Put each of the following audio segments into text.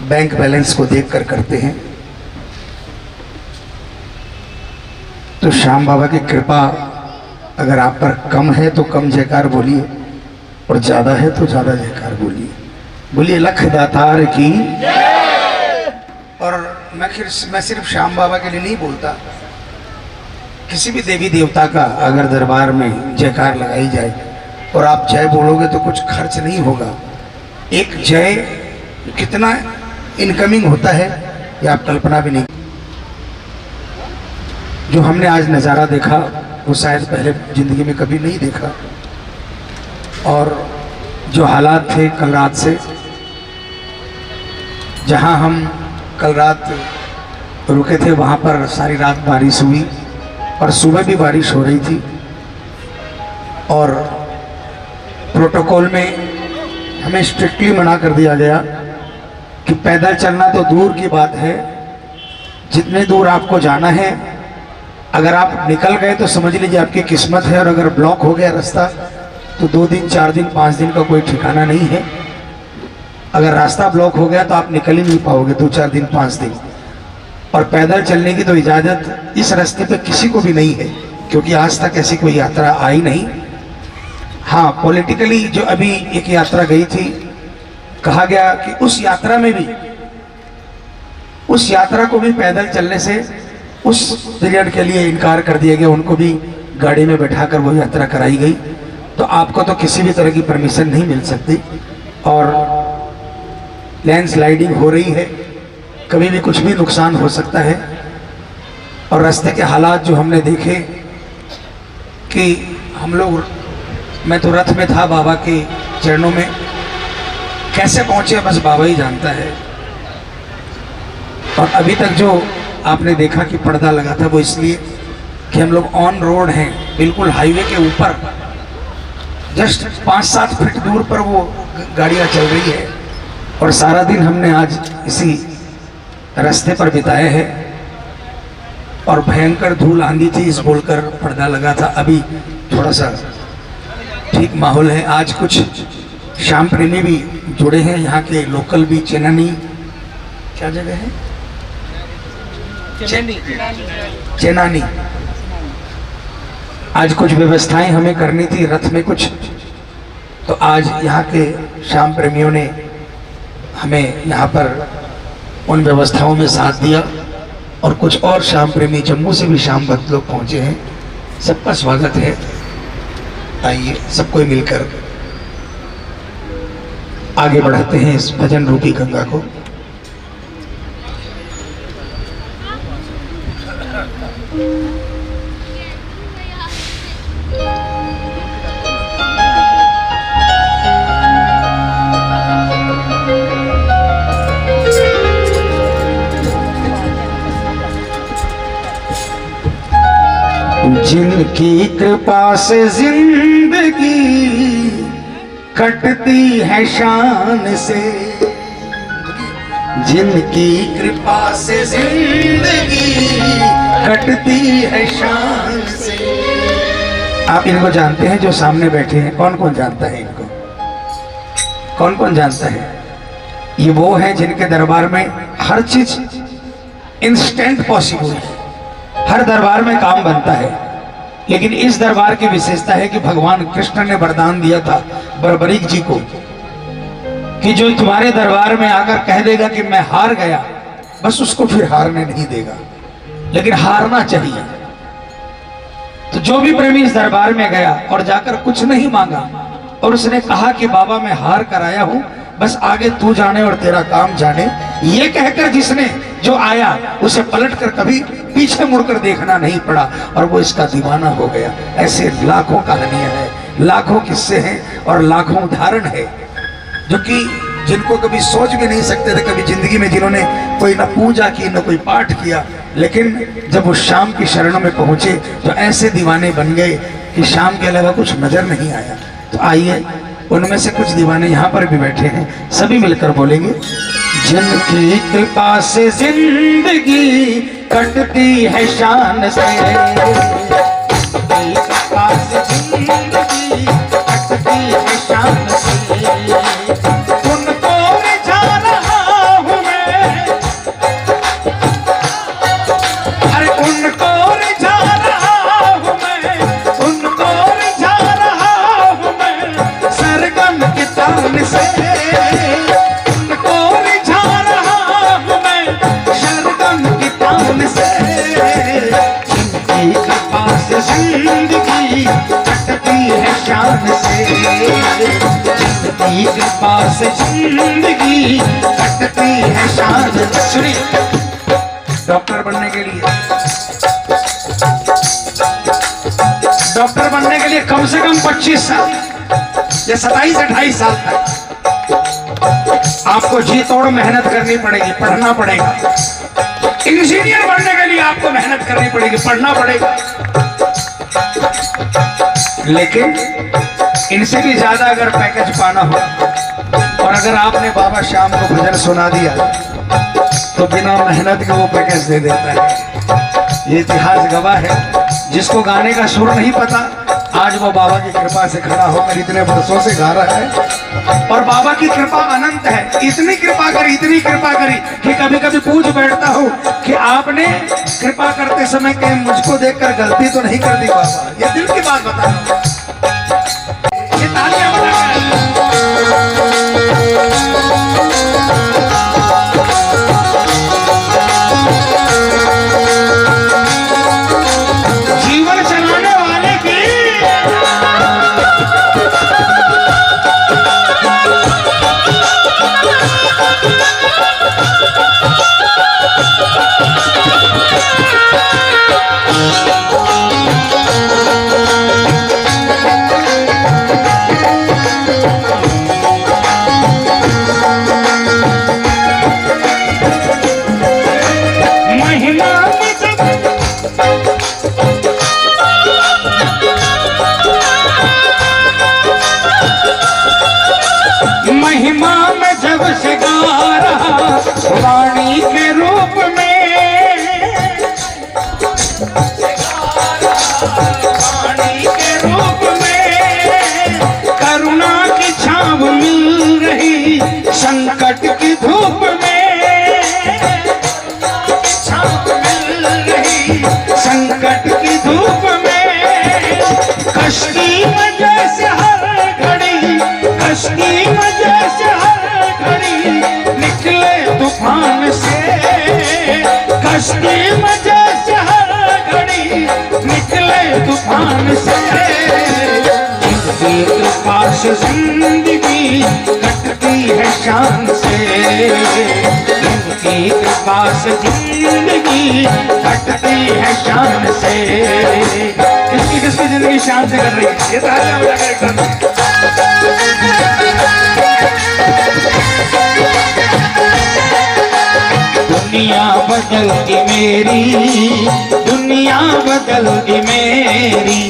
Bank balance को देखकर करते हैं। तो श्याम बाबा की कृपा अगर आप पर कम है तो कम जयकार बोलिए, और ज्यादा है तो ज्यादा जयकार बोलिए। बोलिए लख दातार की। और मैं सिर्फ श्याम बाबा के लिए नहीं बोलता, किसी भी देवी देवता का अगर दरबार में जयकार लगाई जाए और आप जय बोलोगे तो कुछ खर्च नहीं होगा। एक जय कितना इनकमिंग होता है ये आप कल्पना भी नहीं। जो हमने आज नज़ारा देखा वो शायद पहले जिंदगी में कभी नहीं देखा। और जो हालात थे कल रात से, जहां हम कल रात रुके थे वहां पर सारी रात बारिश हुई और सुबह भी बारिश हो रही थी। और प्रोटोकॉल में हमें स्ट्रिक्टली मना कर दिया गया कि पैदल चलना तो दूर की बात है, जितने दूर आपको जाना है अगर आप निकल गए तो समझ लीजिए आपकी किस्मत है, और अगर ब्लॉक हो गया रास्ता तो 2 दिन 4 दिन 5 दिन का कोई ठिकाना नहीं है। अगर रास्ता ब्लॉक हो गया तो आप निकल ही नहीं पाओगे 2 4 दिन 5 दिन। और पैदल चलने की तो इजाज़त इस रास्ते पे किसी को भी नहीं है, क्योंकि आज तक ऐसी कोई यात्रा आई नहीं। हाँ, पॉलिटिकली जो अभी एक यात्रा गई थी, कहा गया कि उस यात्रा में भी, उस यात्रा को भी पैदल चलने से उस पीरियड के लिए इनकार कर दिया गया, उनको भी गाड़ी में बैठाकर वो यात्रा कराई गई। तो आपको तो किसी भी तरह की परमिशन नहीं मिल सकती। और लैंडस्लाइडिंग हो रही है, कभी भी कुछ भी नुकसान हो सकता है। और रास्ते के हालात जो हमने देखे कि हम लोग, मैं तो रथ में था बाबा के चरणों में, कैसे पहुंचे बस बाबा ही जानता है। और अभी तक जो आपने देखा कि पर्दा लगा था वो इसलिए कि हम लोग ऑन रोड हैं, बिल्कुल हाईवे के ऊपर, जस्ट 5-7 फीट दूर पर वो गाड़ियां चल रही है। और सारा दिन हमने आज इसी रास्ते पर बिताए हैं। और भयंकर धूल आंधी थी, इस बोलकर पर्दा लगा था। अभी थोड़ा सा ठीक माहौल है। आज कुछ श्याम प्रेमी भी जुड़े हैं, यहाँ के लोकल भी। चेनानी क्या जगह है? चेनानी। आज कुछ व्यवस्थाएं हमें करनी थी रथ में कुछ, तो आज यहाँ के श्याम प्रेमियों ने हमें यहाँ पर उन व्यवस्थाओं में साथ दिया। और कुछ और श्याम प्रेमी जम्मू से भी श्याम भक्त लोग पहुंचे हैं, सबका स्वागत है। आइए सबको मिलकर आगे बढ़ाते हैं इस भजन रूपी गंगा को। जिनकी कृपा से जिंदगी कटती है शान से, जिनकी कृपा से जिंदगी कटती है शान से। आप इनको जानते हैं जो सामने बैठे हैं? कौन कौन जानता है इनको? कौन कौन जानता है? ये वो है जिनके दरबार में हर चीज इंस्टेंट पॉसिबल है, हर दरबार में काम बनता है। लेकिन इस दरबार की विशेषता है कि भगवान कृष्ण ने वरदान दिया था बर्बरीक जी को कि जो तुम्हारे दरबार में आकर कह देगा कि मैं हार गया, बस उसको फिर हारने नहीं देगा, लेकिन हारना चाहिए। तो जो भी प्रेमी इस दरबार में गया और जाकर कुछ नहीं मांगा और उसने कहा कि बाबा मैं हार कर आया हूं, बस आगे तू जाने और तेरा काम जाने, ये कहकर जिसने जो आया उसे पलटकर कभी पीछे मुड़कर देखना नहीं पड़ा और वो इसका दीवाना हो गया। ऐसे लाखों कहानियां हैं, लाखों किस्से हैं और लाखों उदाहरण है जो कि जिनको कभी सोच भी नहीं सकते थे कभी जिंदगी में, जिन्होंने कोई न पूजा की न कोई पाठ किया, लेकिन जब वो शाम की शरणों में पहुंचे तो ऐसे दीवाने बन गए कि शाम के अलावा कुछ नजर नहीं आया। तो आइए उनमें से कुछ दीवाने यहाँ पर भी बैठे हैं, सभी मिलकर बोलेंगे। जिनकी कृपा से जिंदगी कटती है शान से, जिनकी कृपा से जिंदगी कटती है शान से, उनको रिझा रहा हूँ मैं उनको रिझा रहा हूँ मैं शरगम की तान से। जिनकी कृपा से जिंदगी कटती है शान से। जिनकी कृपा से जिंदगी कटती है शान से। सुनिए, डॉक्टर बनने के लिए कम से कम 25 साल या 27-28 साल तक आपको जी तोड़ मेहनत करनी पड़ेगी, पढ़ना पड़ेगा। इंजीनियर बनने के लिए आपको मेहनत करनी पड़ेगी, पढ़ना पड़ेगा। लेकिन इनसे भी ज्यादा अगर पैकेज पाना हो, और अगर आपने बाबा श्याम को भजन सुना दिया तो बिना मेहनत के वो पैकेज दे देता है। ये इतिहास गवाह है। जिसको गाने का सुर नहीं पता, आज वो बाबा की कृपा से खड़ा होकर इतने वर्षों से गा रहा है। और बाबा की कृपा अनंत है। इतनी कृपा करी कि कभी कभी पूछ बैठता हूँ कि आपने कृपा करते समय कहीं मुझको देखकर गलती तो नहीं कर दी बाबा? ये दिल की बात बता। जीवन चलाने वाले की महिमा में जब से गा रहा वाणी के रूप में, वाणी के रूप में करुणा की छाव मिल रही संकट की धूप में। छाव मिल रही संकट की धूप में। कश्ती में जैसे हर घड़ी, कश्ती में जैसे हर घड़ी निकले तूफान से। कश्ती में जैसे हर घड़ी निकले तूफान से। जिनकी कृपा से जिंदगी कटती है शान से। जिनकी कृपा से जिंदगी कटती है शान से। किसकी किसकी जिंदगी शान से कट रही है? ये तालियां बजाकर एकदम। दुनिया बदल गई मेरी, दुनिया बदल गई मेरी,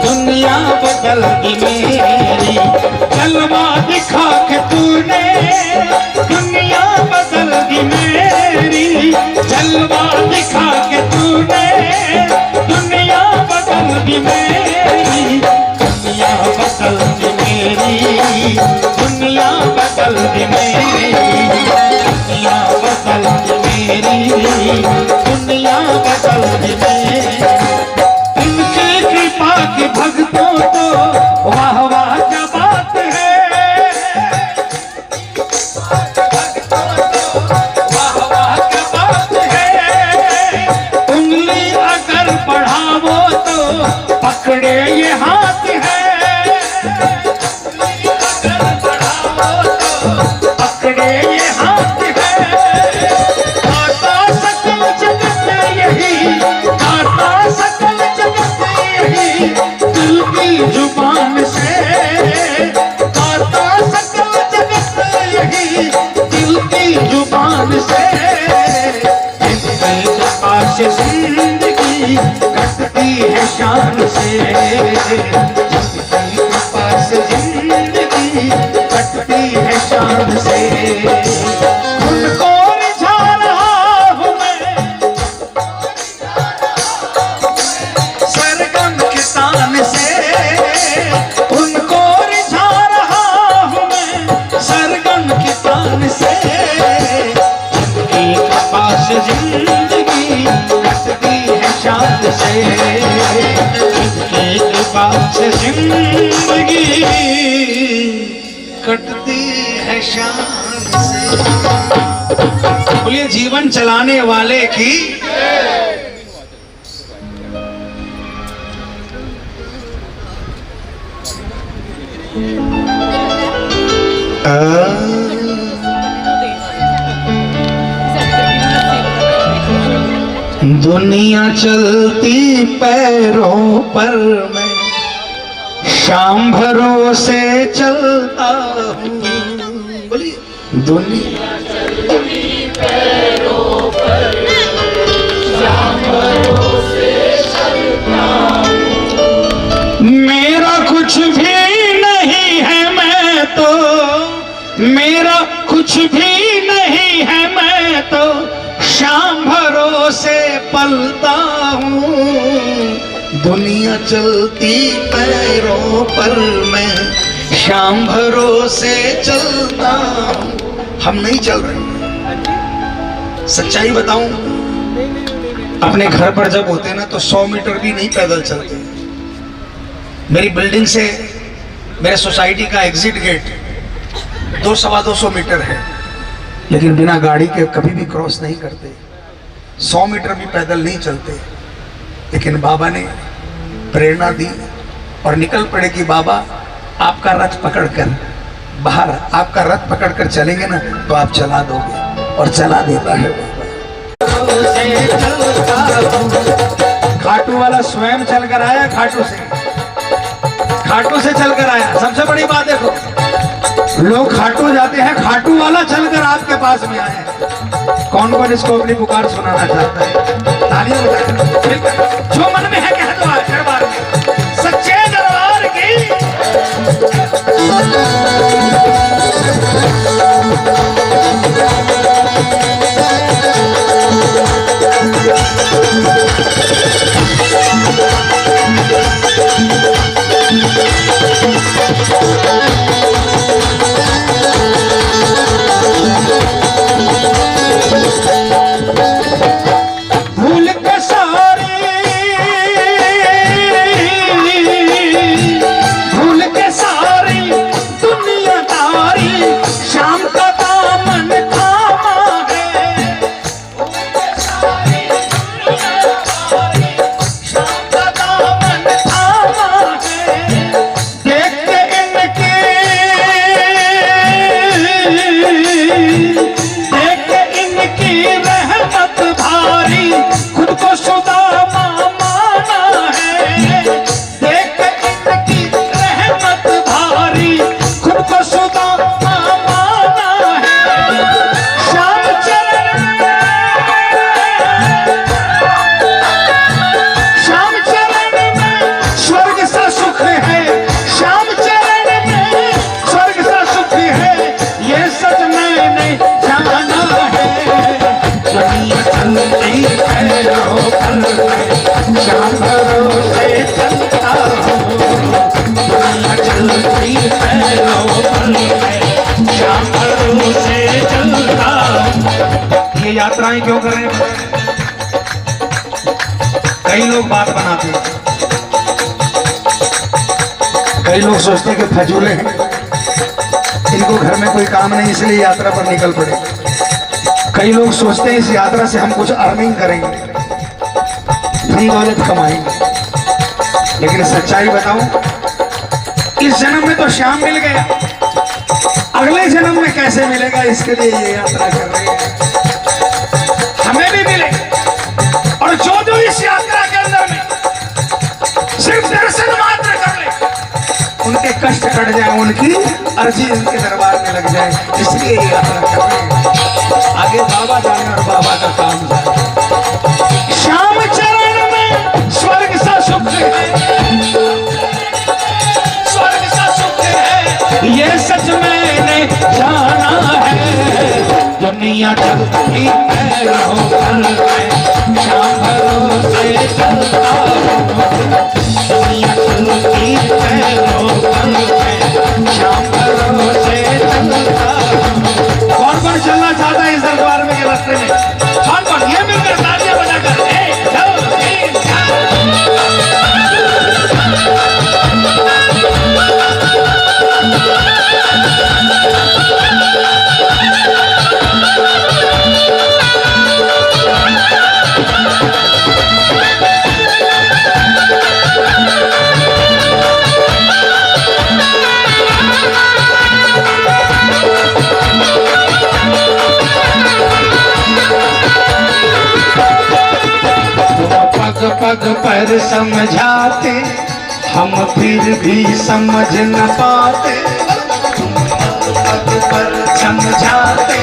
दुनिया बदल गई मेरी। जलवा दिखा के तूने दुनिया बदल गई मेरी। जलवा दिखा के तूने दुनिया बदल गई मेरी। दुनिया बदल गई मेरी, दुनिया बदल गई मेरी। दुनिया बदल गई मेरी, दुनिया बदल गई मेरी। उनकी कृपा की भक्तों तो वाह वाह क्या बात है। वाह वाह क्या बात है। उंगली अगर बढ़ावो तो पकड़े ये हाथ है। अगर बढ़ावो तो पकड़े ये हाथ है। आता सकल जगत यही, आता सकल जगत यही दिल की जुबान से। आता सकल जगत यही दिल की जुबान से। जिनकी कृपा से जिंदगी कटती है शान से। जिनकी कृपा से जिंदगी कटती है शान से। उनको रिझा रहा हूँ मैं सरगम की तान से। उनको रिझा रहा हूँ मैं सरगम की तान से। जिनकी कृपा से जिंदगी कटती है शान से। जिनकी कृपा से जिंदगी कटती है शान से। बोलिए जीवन चलाने वाले की। दुनिया चलती पैरों पर, मैं शाम भरोसे चलता हूँ। बोलिए दुनिया चलती पैरों पर, शाम भरोसे चलता हूँ। मेरा कुछ भी नहीं है मैं तो, मेरा कुछ भी नहीं है मैं तो, शाम भरोसे पलता हूँ। दुनिया चलती पैरों पर, मैं शाम भरोसे चलता हूँ। हम नहीं चल रहे। सच्चाई बताऊं, अपने घर पर जब होते ना तो 100 मीटर भी नहीं पैदल चलते। मेरी बिल्डिंग से मेरे सोसाइटी का एग्जिट गेट 200-250 मीटर है, लेकिन बिना गाड़ी के कभी भी क्रॉस नहीं करते। 100 मीटर भी पैदल नहीं चलते। लेकिन बाबा ने प्रेरणा दी और निकल पड़े कि बाबा आपका रथ पकड़कर बाहर, आपका रथ पकड़कर चलेंगे ना तो आप चला दोगे, और चला देता है बाबा। खाटू वाला स्वयं चलकर आया, खाटू से चलकर आया। सबसे बड़ी बात देखो, लोग खाटू जाते हैं, खाटू वाला चलकर आपके पास में आया है। कौन कौन इसको अपनी पुकार सुनाना चाहता है? तालियां बजाकर जो मन में है कह दो आज दरबार में, सच्चे दरबार की। ये यात्राएं क्यों कर रहे हैं? कई लोग बात बनाते हैं, कई लोग सोचते हैं कि फजूले हैं, इनको घर में कोई काम नहीं इसलिए यात्रा पर निकल पड़े। कई लोग सोचते हैं इस यात्रा से हम कुछ अर्निंग करेंगे, धन दौलत कमाएंगे। लेकिन सच्चाई बताऊं, इस जन्म में तो श्याम मिल गया, अगले जन्म में कैसे मिलेगा इसके लिए ये यात्रा कर रहे हैं। हमें भी मिले, और जो इस यात्रा के अंदर में सिर्फ दर्शन मात्र कर ले, उनके कष्ट कट जाए, उनकी अर्जी उनके दरबार में लग जाए, इसलिए ये यात्रा कर रहे हैं। आगे बाबा जाने और बाबा का काम जाने। श्याम चरण में स्वर्ग सा सुख है, स्वर्ग सा सुख है, ये सच मैंने जाना है। दुनिया चलती पैरों पर, मैं शाम भरोसे चलता हूँ। दुनिया चलती पैरों पर, मैं शाम भरोसे चलता हूँ। कौन कौन चलना चाहता है इस दरबार में के रास्ते में? कौन कौन? ये मिलकर तालियां बजाकर पग पर समझाते, हम फिर भी समझ न पाते। पग पर समझाते,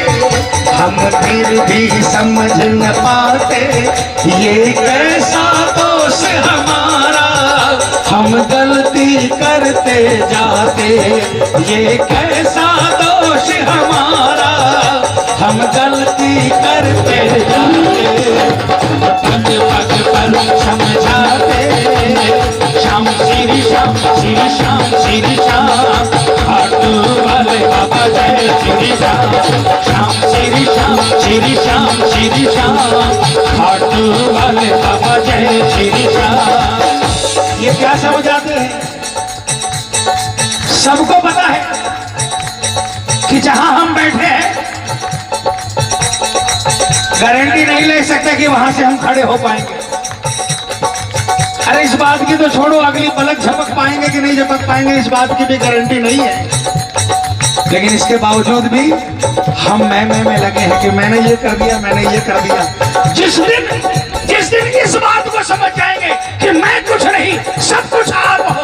हम फिर भी समझ न पाते। ये कैसा दोष हमारा, हम गलती करते जाते। ये कैसा दोष हमारा, हम गलती करते जाते। पग पग पर समझाते, श्याम श्री श्याम श्री श्याम श्री श्याम, खाटू वाले बाबा जय श्री श्याम। श्याम श्री श्याम श्री श्याम श्री श्याम, खाटू वाले बाबा जय श्री श्याम। ये क्या समझाते हैं? सबको पता है कि जहां हम बैठे हैं गारंटी नहीं ले सकते कि वहां से हम खड़े हो पाएंगे। अरे इस बात की तो छोड़ो, अगली पलक झपक पाएंगे कि नहीं झपक पाएंगे, इस बात की भी गारंटी नहीं है। लेकिन इसके बावजूद भी हम मैं लगे हैं कि मैंने ये कर दिया, मैंने ये कर दिया। जिस दिन इस बात को समझ जाएंगे कि मैं कुछ नहीं, सब कुछ आप हो,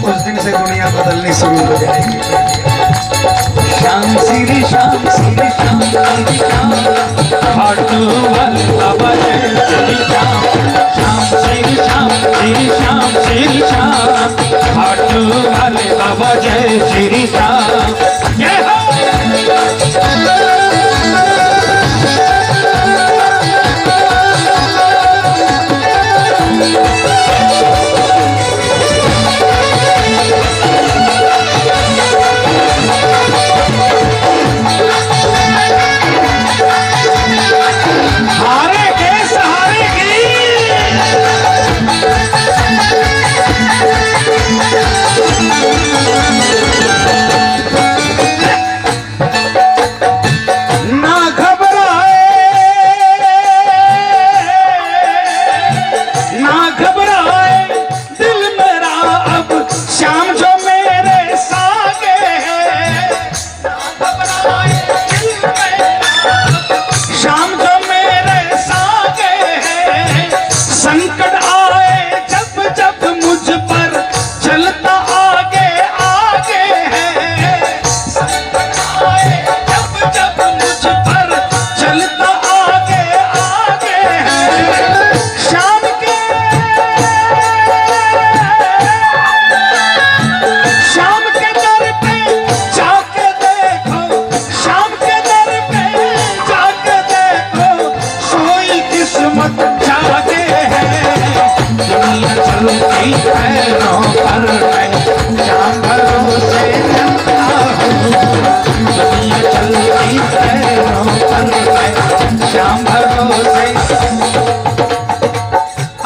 उस दिन से दुनिया बदलनी शुरू हो जाएगी। श्याम श्री श्याम श्री श्याम श्री श्याम, खाटू वाले बाबा जय श्री श्याम। श्याम श्री श्याम श्री श्याम श्री श्याम, खाटू वाले बाबा जय श्री श्याम। जय हो।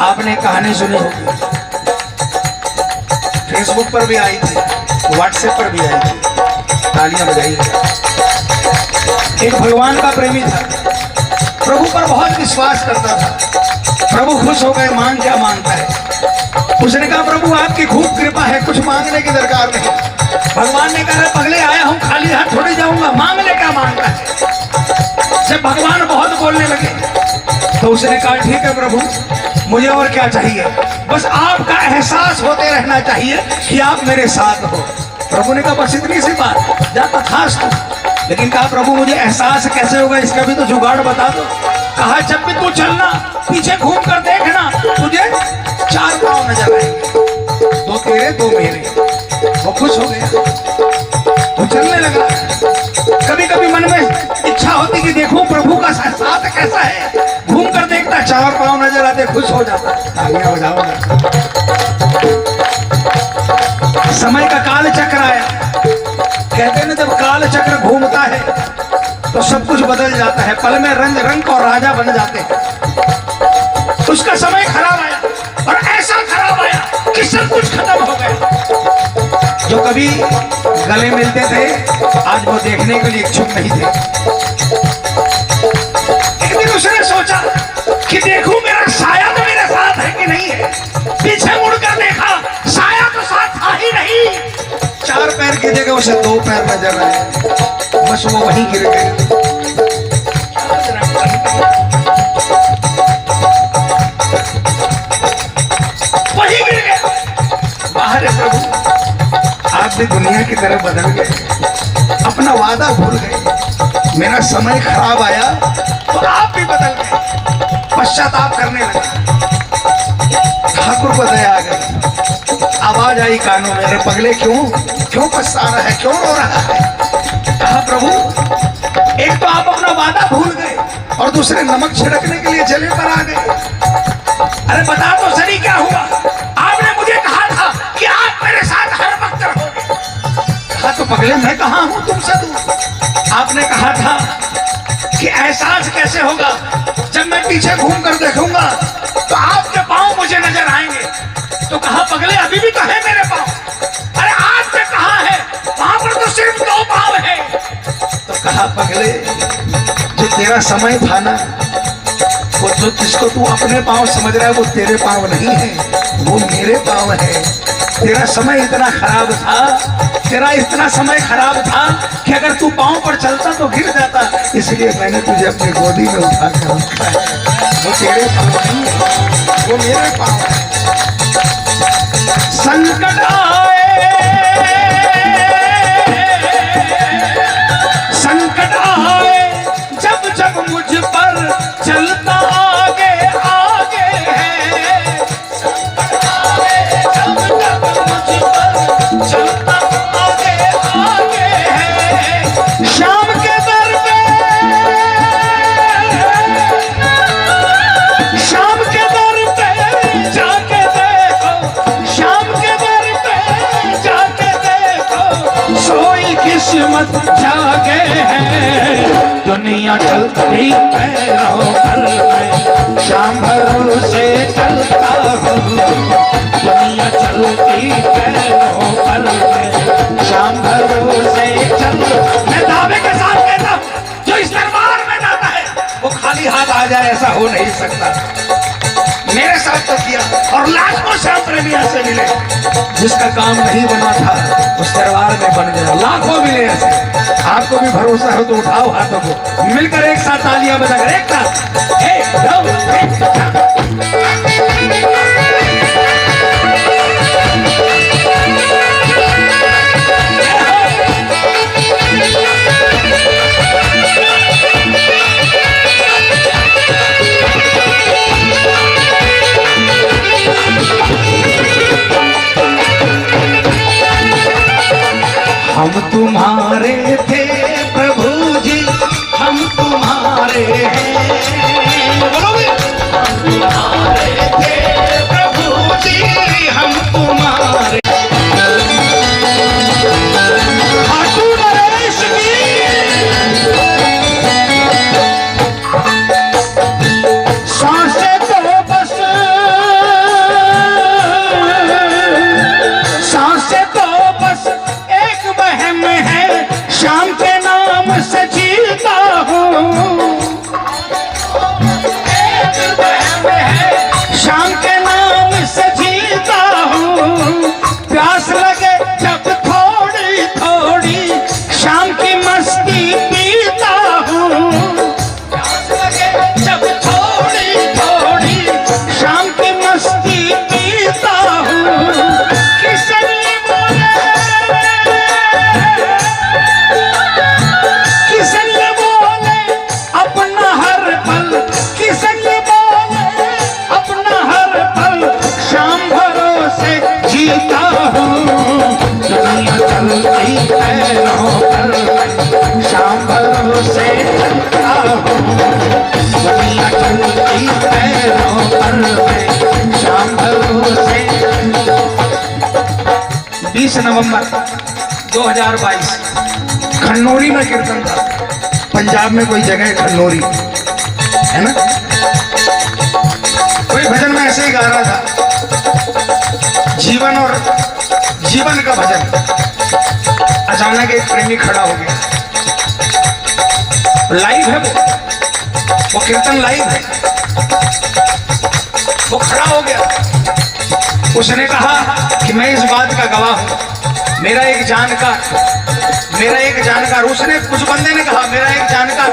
आपने कहानी सुनी होगी, फेसबुक पर भी आई थी, व्हाट्सएप पर भी आई थी, तालियां बजाई। एक भगवान का प्रेमी था, प्रभु पर बहुत विश्वास करता था। प्रभु खुश हो गए, मांग क्या मांगता है? उसने कहा प्रभु आपकी खूब कृपा है, कुछ मांगने की दरकार नहीं। भगवान ने कहा पगले आया हूं, खाली हाथ थोड़ी जाऊंगा, मांग ले क्या मांगता है। जब भगवान बहुत बोलने लगे तो उसने कहा ठीक है प्रभु, मुझे और क्या चाहिए, बस आपका एहसास होते रहना चाहिए कि आप मेरे साथ हो। प्रभु ने कहा बस इतनी सी बात, जाता खास तू। लेकिन कहा प्रभु मुझे एहसास कैसे होगा, इसका भी तो जुगाड़ बता दो। कहा जब भी तू चलना पीछे घूम कर देखना, तुझे 4 पांव नजर आएंगे, 2 तेरे 2 मेरे। वो खुश हो गया, वो चलने लगा। कभी कभी मन में इच्छा होती कि देखूं प्रभु का साथ कैसा है, घूम कर देखता 4 पांव नजर आते, खुश हो जाता। तालियां बजाओ। समय का काल चक्र आया, कहते हैं जब काल चक्र घूमता है तो सब कुछ बदल जाता है, पल में रंग रंग और राजा बन जाते हैं। उसका समय खराब आया और ऐसा खराब आया कि सब कुछ खत्म हो गया। जो कभी गले मिलते थे आज वो देखने के लिए इच्छुक नहीं थे। एक दिन उसने सोचा कि देखूं मेरा साया तो मेरे साथ है कि नहीं है। पीछे मुड़कर देखा, साया तो साथ था ही नहीं। 4 पैर की जगह उसे 2 पैर नजर आए, बस वो वहीं गिर गए। से दुनिया की तरफ बदल गए, अपना वादा भूल गए। मेरा समय खराब आया तो आप भी बदल गए, पश्चाताप करने लगे। ठाकुर को दया आ गई, आवाज आई कानों में, अरे पगले क्यों पछता रहा है, क्यों रो रहा है? कहा प्रभु, एक तो आप अपना वादा भूल गए और दूसरे नमक छिड़कने के लिए जले पर आ गए। अरे बता तो सही क्या हुआ? आपने मुझे कहा था कि आप मेरे साथ हर वक्त रहोगे। कहा तो पगले मैं कहाँ हूं तुमसे दूर? आपने कहा था कि एहसास कैसे होगा जब मैं पीछे घूम कर देखूंगा तो आपके पांव मुझे नजर आएंगे। तो कहा पगले अभी भी तो है मेरे पांव। अरे आपके कहाँ है? वहां पर तो सिर्फ 2 पांव है। तो कहा पगले, जो तेरा समय था ना, वो जो जिसको तू अपने पांव समझ रहा है वो तेरे पांव नहीं है, वो मेरे पांव है। तेरा समय इतना खराब था, तेरा इतना समय खराब था कि अगर तू पांव पर चलता तो गिर जाता, इसलिए मैंने तुझे अपनी गोदी में उठा कर रखा है। वो तेरे पांव नहीं है, वो मेरे पांव है। संकट आए, संकट आए, जब जब मुझ पर चलता आगे आगे है। संकट आए, जब जब मुझ पर चलता आगे आगे है। शाम के दर पे, शाम के दर पे जाके देखो, शाम के दर पे जाके देखो, सोई किस्मत जागे है। दुनिया चलती पैरों पर मैं शाम भरोसे चलता हूँ। दुनिया चलती पैरों पर मैं शाम भरोसे चलता। मैं दावे के साथ कहता हूँ, जो इस दरबार में जाता है वो खाली हाथ आ जाए ऐसा हो नहीं सकता। मेरे साथ तो किया और लाखों श्याम प्रेमी ऐसे मिले जिसका काम नहीं बना था उस दरबार में बन गया। लाखों मिले ऐसे। आपको भी भरोसा हो तो उठाओ हाथों को, मिलकर एक साथ तालियां बजाकर एक साथ, एक दो एक। हम तुम्हारे थे प्रभु जी, हम तुम्हारे हैं। बोलो भी। हम तुम्हारे थे प्रभु जी, हम तुम्हारे। खाटू नरेश की सांसें तो बस, सांसें तो बस वहम है, शाम के नाम से जीता हूँ। एक वहम है, शाम के नाम से जीता हूँ। प्यास लगे जब थोड़ी थोड़ी, शाम की मस्ती पीता हूँ। प्यास लगे जब थोड़ी थोड़ी, शाम की मस्ती पीता हूँ। किसने जीता हूँ। दुनिया चलती पैरों पर मैं शाम भरोसे चलता हूँ। दुनिया चलती पैरों पर मैं शाम भरोसे। 20 नवंबर 2022 खन्नौरी में कीर्तन था। पंजाब में कोई जगह खन्नौरी है ना, कोई भजन में ऐसे ही गा रहा था, जीवन और जीवन का भजन। अचानक एक प्रेमी खड़ा हो गया, लाइव है वो कीर्तन लाइव है। वो खड़ा हो गया, उसने कहा कि मैं इस बात का गवाह हूं, मेरा एक जानकार, उसने कुछ बंदे ने कहा मेरा एक जानकार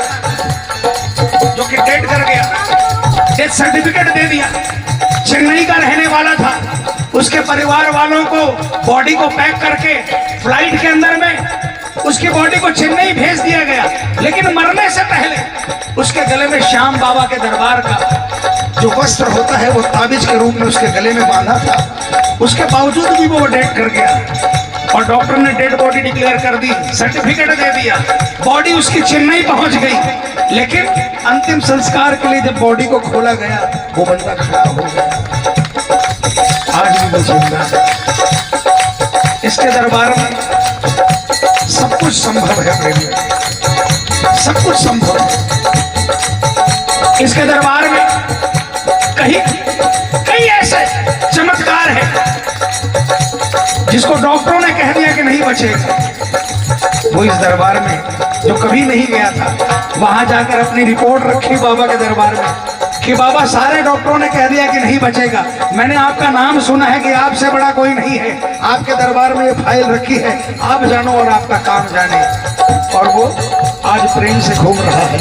जो कि डेथ कर गया, डेथ सर्टिफिकेट दे दिया, चेन्नई का रहने वाला था, उसके परिवार वालों को बॉडी को पैक करके फ्लाइट के अंदर में उसकी बॉडी को चेन्नई भेज दिया गया। लेकिन मरने से पहले उसके गले में श्याम बाबा के दरबार का जो वस्त्र होता है वो ताबीज के रूप में उसके गले में बांधा था। उसके बावजूद भी वो डेड कर गया और डॉक्टर ने डेड बॉडी डिक्लेयर कर दी, सर्टिफिकेट दे दिया। बॉडी उसकी चेन्नई पहुंच गई, लेकिन अंतिम संस्कार के लिए जब बॉडी को खोला गया वो बंदा खड़ा हो गया। आज भी वो जिंदा है। इसके दरबार में सब कुछ संभव है प्रेमी, सब कुछ संभव है। इसके दरबार में कई ऐसे चमत्कार है जिसको डॉक्टरों ने कह दिया कि नहीं बचेगा। वो इस दरबार में जो कभी नहीं गया था वहां जाकर अपनी रिपोर्ट रखी बाबा के दरबार में कि बाबा सारे डॉक्टरों ने कह दिया कि नहीं बचेगा, मैंने आपका नाम सुना है कि आपसे बड़ा कोई नहीं है, आपके दरबार में ये फाइल रखी है, आप जानो और आपका काम जाने। और वो आज प्रेम से घूम रहा है,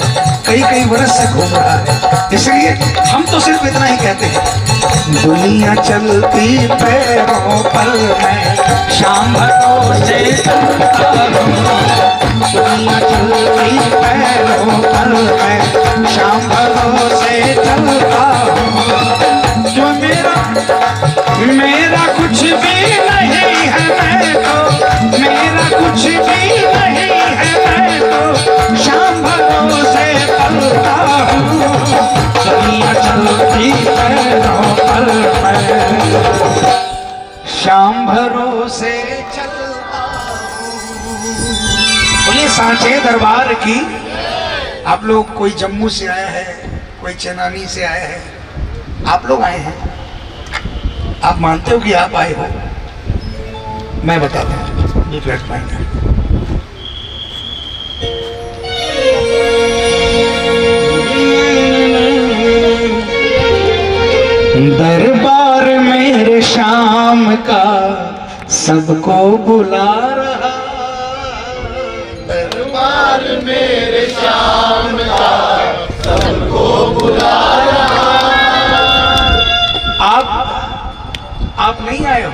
कई वर्ष से घूम रहा है। इसलिए हम तो सिर्फ इतना ही कहते हैं, दुनिया चलती पैरों पर मैं शाम भरोसे चलता हूं। दुनिया चलती पैरों पर मैं शाम भरोसे चलता हूं। जो मेरा कुछ भी नहीं है, मैं तो मेरा कुछ भी नहीं है, मैं तो शाम भरोसे चलता हूं। दुनिया चलती पैरों पर मैं शाम भरोसे चलता हूं। बोलिए सांचे दरबार की। आप लोग कोई जम्मू से आया है, कोई चेनानी से आया है, आप लोग आए हैं, आप मानते हो कि आप आए हो? मैं बताता हूं, एक मिनट मांगे। दरबार मेरे शाम का सबको बुला रहा, दरबार मेरे शाम का सबको बुला रहा। आप नहीं आए हो?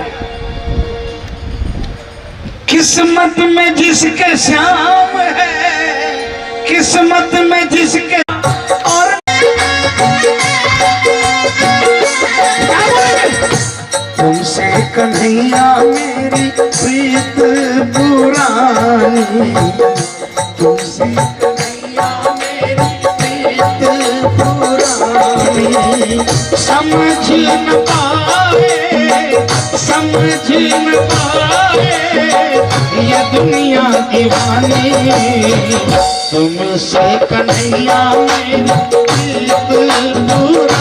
किस्मत में जिसके श्याम है, किस्मत में जिसके और तुमसे कन्हैया मेरी प्रीत पुरानी, तुमसे कन्हैया मेरी प्रीत पुरानी। समझ न पाए, समझ न पाए ये दुनिया दीवानी। तुमसे कन्हैया मेरी प्रीत पुरानी।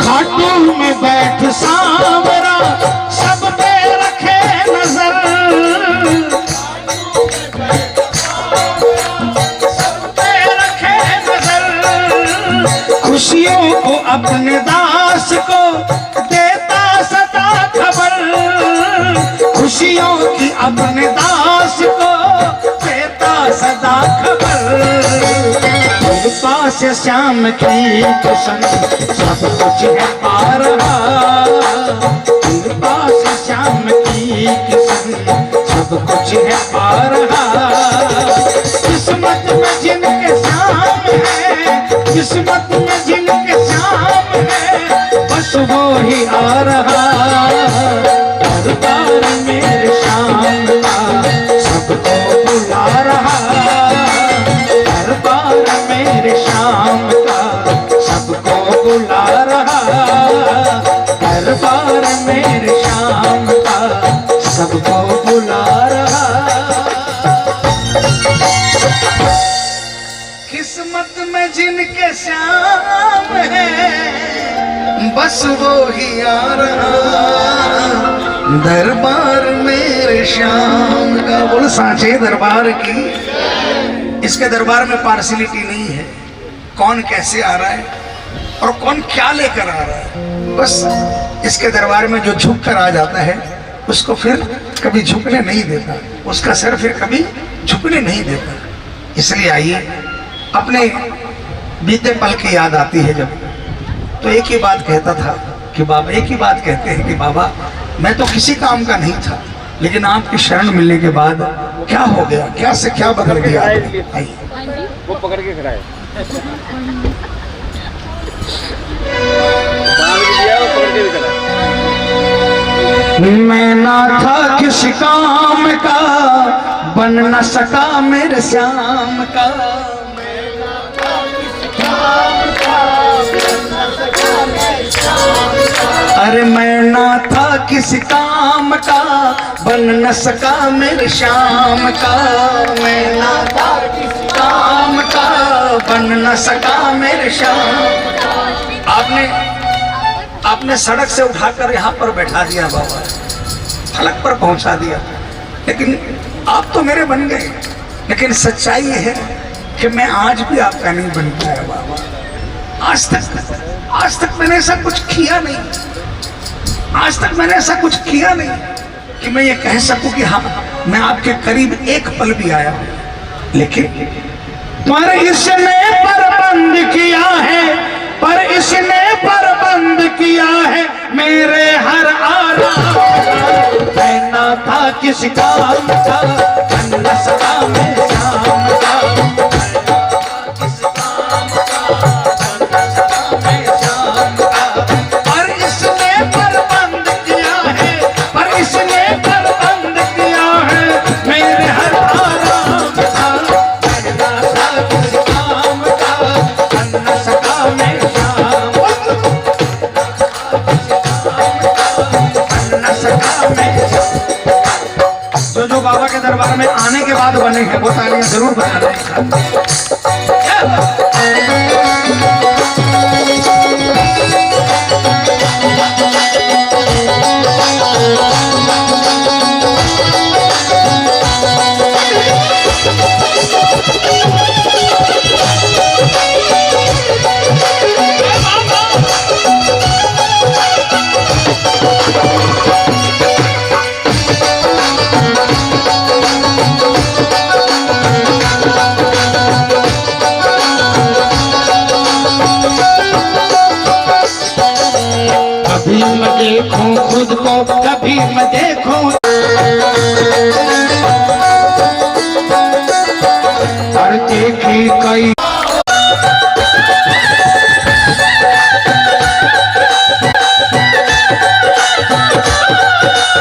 खाटू में बैठ सांवरा सब पे रखे नजर, सब पे रखे नजर। खुशियों को अपने दास को देता सदा खबर, खुशियों की अपने दास को देता सदा खबर। पास श्याम की पसंद सब कुछ है पा रहा, पास श्याम की पसंद सब कुछ है पा रहा। किस्मत में जिनके श्याम है, किस्मत में जिनके श्याम है, बस वो ही आ रहा। दरबार मेरे श्याम का सबको बुला रहा, दरबार मेरे शाम का सबको बुला रहा, दरबार मेरे शाम का सबको बुला रहा। किस्मत में जिनके श्याम है, बस वो ही आ रहा। दरबार मेरे श्याम का। बोल सांचे दरबार की। इसके दरबार में पार्शियलिटी नहीं है, कौन कैसे आ रहा है और कौन क्या लेकर आ रहा है। बस इसके दरबार में जो झुक कर आ जाता है उसको फिर कभी झुकने नहीं देता, उसका सर फिर कभी झुकने नहीं देता। इसलिए आइए, अपने बीते पल की याद आती है जब, तो एक ही बात कहता था कि बाबा, एक ही बात कहते हैं कि बाबा मैं तो किसी काम का नहीं था, लेकिन आपकी शरण मिलने के बाद क्या हो गया, क्या से क्या बदल गया। वो पकड़ के खड़ा है। मैं ना था किसी काम का, बन न सका मेरे श्याम का। अरे मैं ना था किसी काम का, बन न सका मेरे श्याम का। मैं ना था किसी काम का, बन न सका मेरे श्याम का। आपने सड़क से उठाकर यहाँ पर बैठा दिया बाबा, फलक पर पहुंचा दिया, लेकिन आप तो मेरे बन गए। लेकिन सच्चाई ये है कि मैं आज भी आपका नहीं बन पाया बाबा। आज तक मैंने ऐसा कुछ किया नहीं, आज तक मैंने ऐसा कुछ किया नहीं कि मैं ये कह सकूं कि हाँ मैं आपके करीब एक पल भी आया हूं। लेकिन पर इसने प्रबंध किया है, पर इसने प्रबंध किया है मेरे हर आराम का। मैं ना था किसी काम का, न सका मेरे श्याम का। जो बाबा के दरबार में आने के बाद बने हैं वो तालियां जरूर बजा दें। कभी मैं देखूं खुद को, कभी मैं देखूं और देखी कई।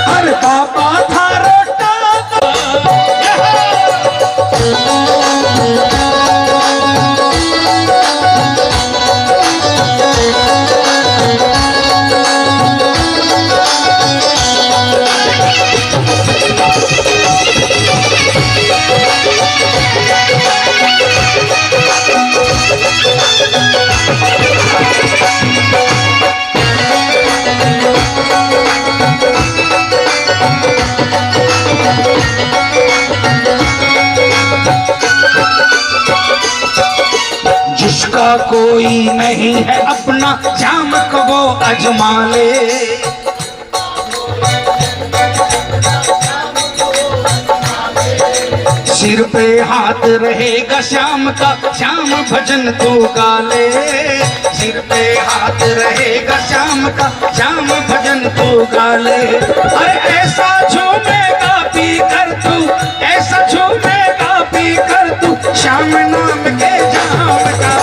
अरे बाबा था रोटा जिसका कोई नहीं है अपना, जाम को वो अजमा ले। सिर पे हाथ रहेगा श्याम का, श्याम भजन तू गा ले। सिर पे हाथ रहेगा श्याम का, श्याम भजन तू गा ले। अरे ऐसा झूमेगा पी कर तू, ऐसा झूमेगा पी कर तू, श्याम नाम के जाम का।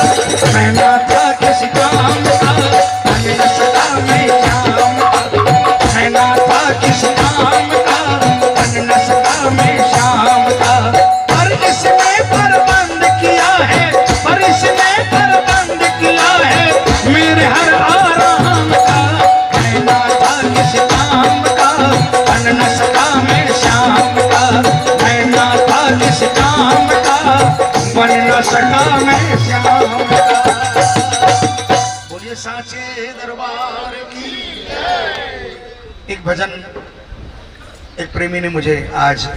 मैं ना था किसी काम का, न सका मैं श्याम का। मैं ना था किसी काम का, न सका मैं श्याम का। पर इसने प्रबंध किया है, पर इसने प्रबंध किया है मेरे हर आराम का। मैं ना था किसी काम का, न सका मैं श्याम का। मैं ना था किसी काम का, बन न सका मैं श्याम का। बोलिए साचे दरबार की। एक भजन एक प्रेमी ने मुझे आज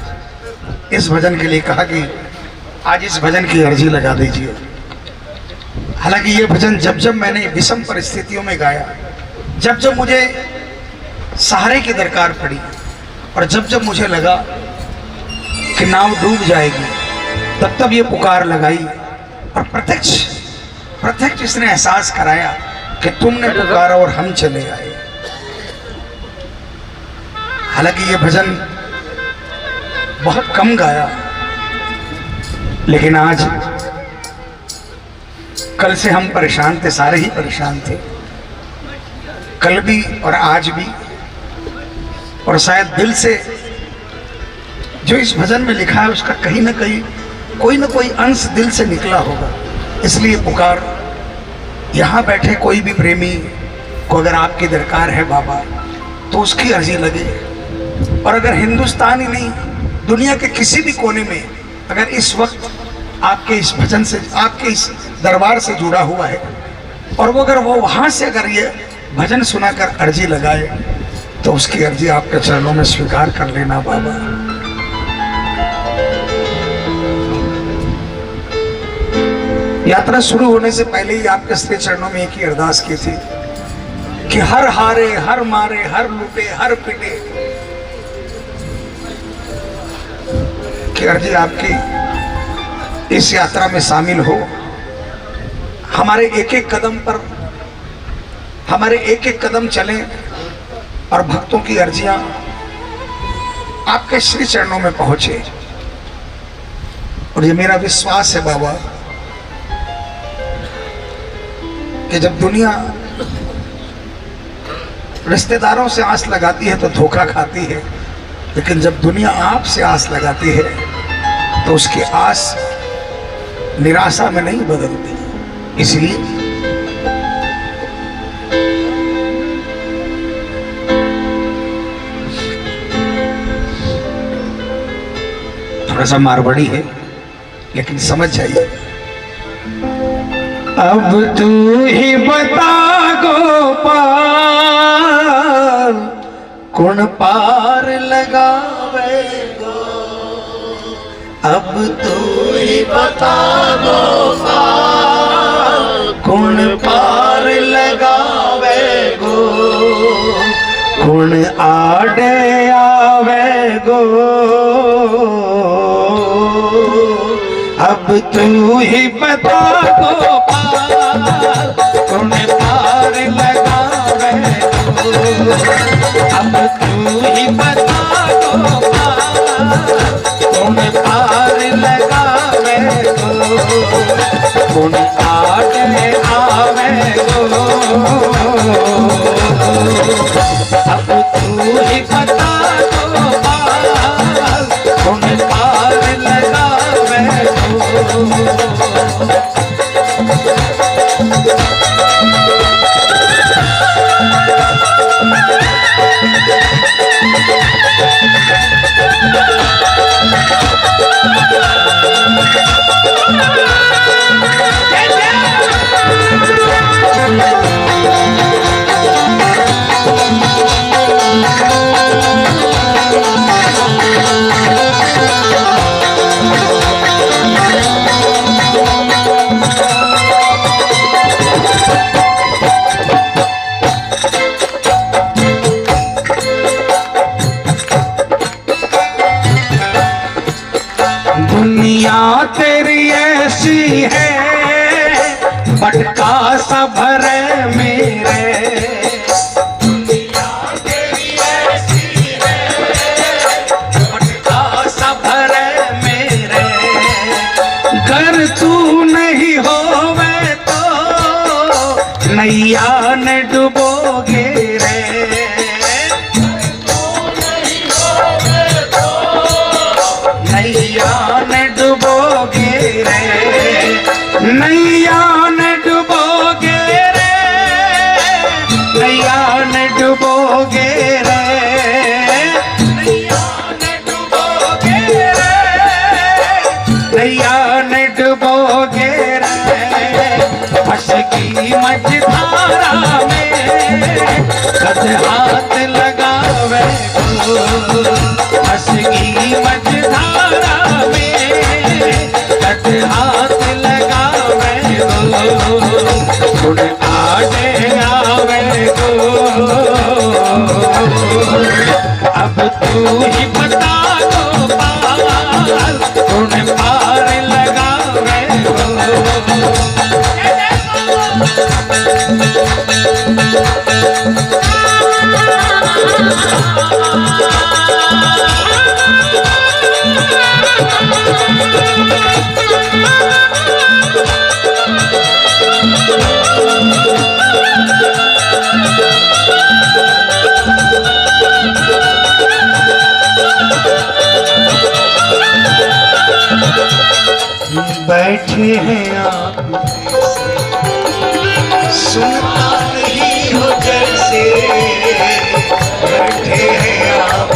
इस भजन के लिए कहा कि आज इस भजन की अर्जी लगा दीजिए। हालांकि ये भजन जब जब मैंने विषम परिस्थितियों में गाया, जब जब मुझे सहारे की दरकार पड़ी और जब जब मुझे लगा कि नाव डूब जाएगी, तब तब ये पुकार लगाई और प्रत्यक्ष इसने एहसास कराया कि तुमने पुकारा और हम चले आए। हालांकि ये भजन बहुत कम गाया, लेकिन आज कल से हम परेशान थे, सारे ही परेशान थे, कल भी और आज भी। और शायद दिल से जो इस भजन में लिखा है उसका कहीं ना कहीं कोई ना कोई अंश दिल से निकला होगा। इसलिए पुकार, यहाँ बैठे कोई भी प्रेमी को अगर आपकी दरकार है बाबा, तो उसकी अर्जी लगे। और अगर हिंदुस्तान ही नहीं, दुनिया के किसी भी कोने में अगर इस वक्त आपके इस भजन से, आपके इस दरबार से जुड़ा हुआ है, और वो अगर वो वहाँ से अगर ये भजन सुनाकर अर्जी लगाए, तो उसकी अर्जी आपके चरणों में स्वीकार कर लेना बाबा। यात्रा शुरू होने से पहले ही आपके श्री चरणों में एक ही अरदास की थी कि हर हारे, हर मारे, हर लूटे, हर पिटे की अर्जी आपकी इस यात्रा में शामिल हो। हमारे एक एक कदम पर, हमारे एक एक कदम चले और भक्तों की अर्जियां आपके श्री चरणों में पहुंचे। और ये मेरा विश्वास है बाबा कि जब दुनिया रिश्तेदारों से आस लगाती है तो धोखा खाती है, लेकिन जब दुनिया आपसे आस लगाती है तो उसकी आस निराशा में नहीं बदलती। इसलिए थोड़ा सा मारवाड़ी है, लेकिन समझ जाइए। अब तू ही बता गोपाल, कौन पार लगावे गो। अब तू ही बता गोपाल, कौन पार लगावे गो। कौन आड़े आवे गो। अब तू ही बता गोपाल, कौन पार लगावे गो। अब तू ही बता गोपाल, कौन पार लगावे गो। कौन आगे आवे गो। अब तू ही बता गोपाल, कौन पार लगावे गो। दुनिया तेरी ऐसी है, भटका सा भरे मेरे। दुनिया तेरी ऐसी है, भटका सा भरे मेरे। घर तू नहीं होवे तो नैया न डुबोगे रे। नैया न डुबोगे रे। नैया न डुबोगे रे। नैया न डुबोगे रे। नैया न डुबोगे रे। नैया न डुबोगे रे। फंस की मझधारा में कद हाथ लगावे गो। काटे आवे अब तू ही बता दो पाल तूने पार लगावे बैठे हैं आप सुनता नहीं हो जैसे बैठे हैं आप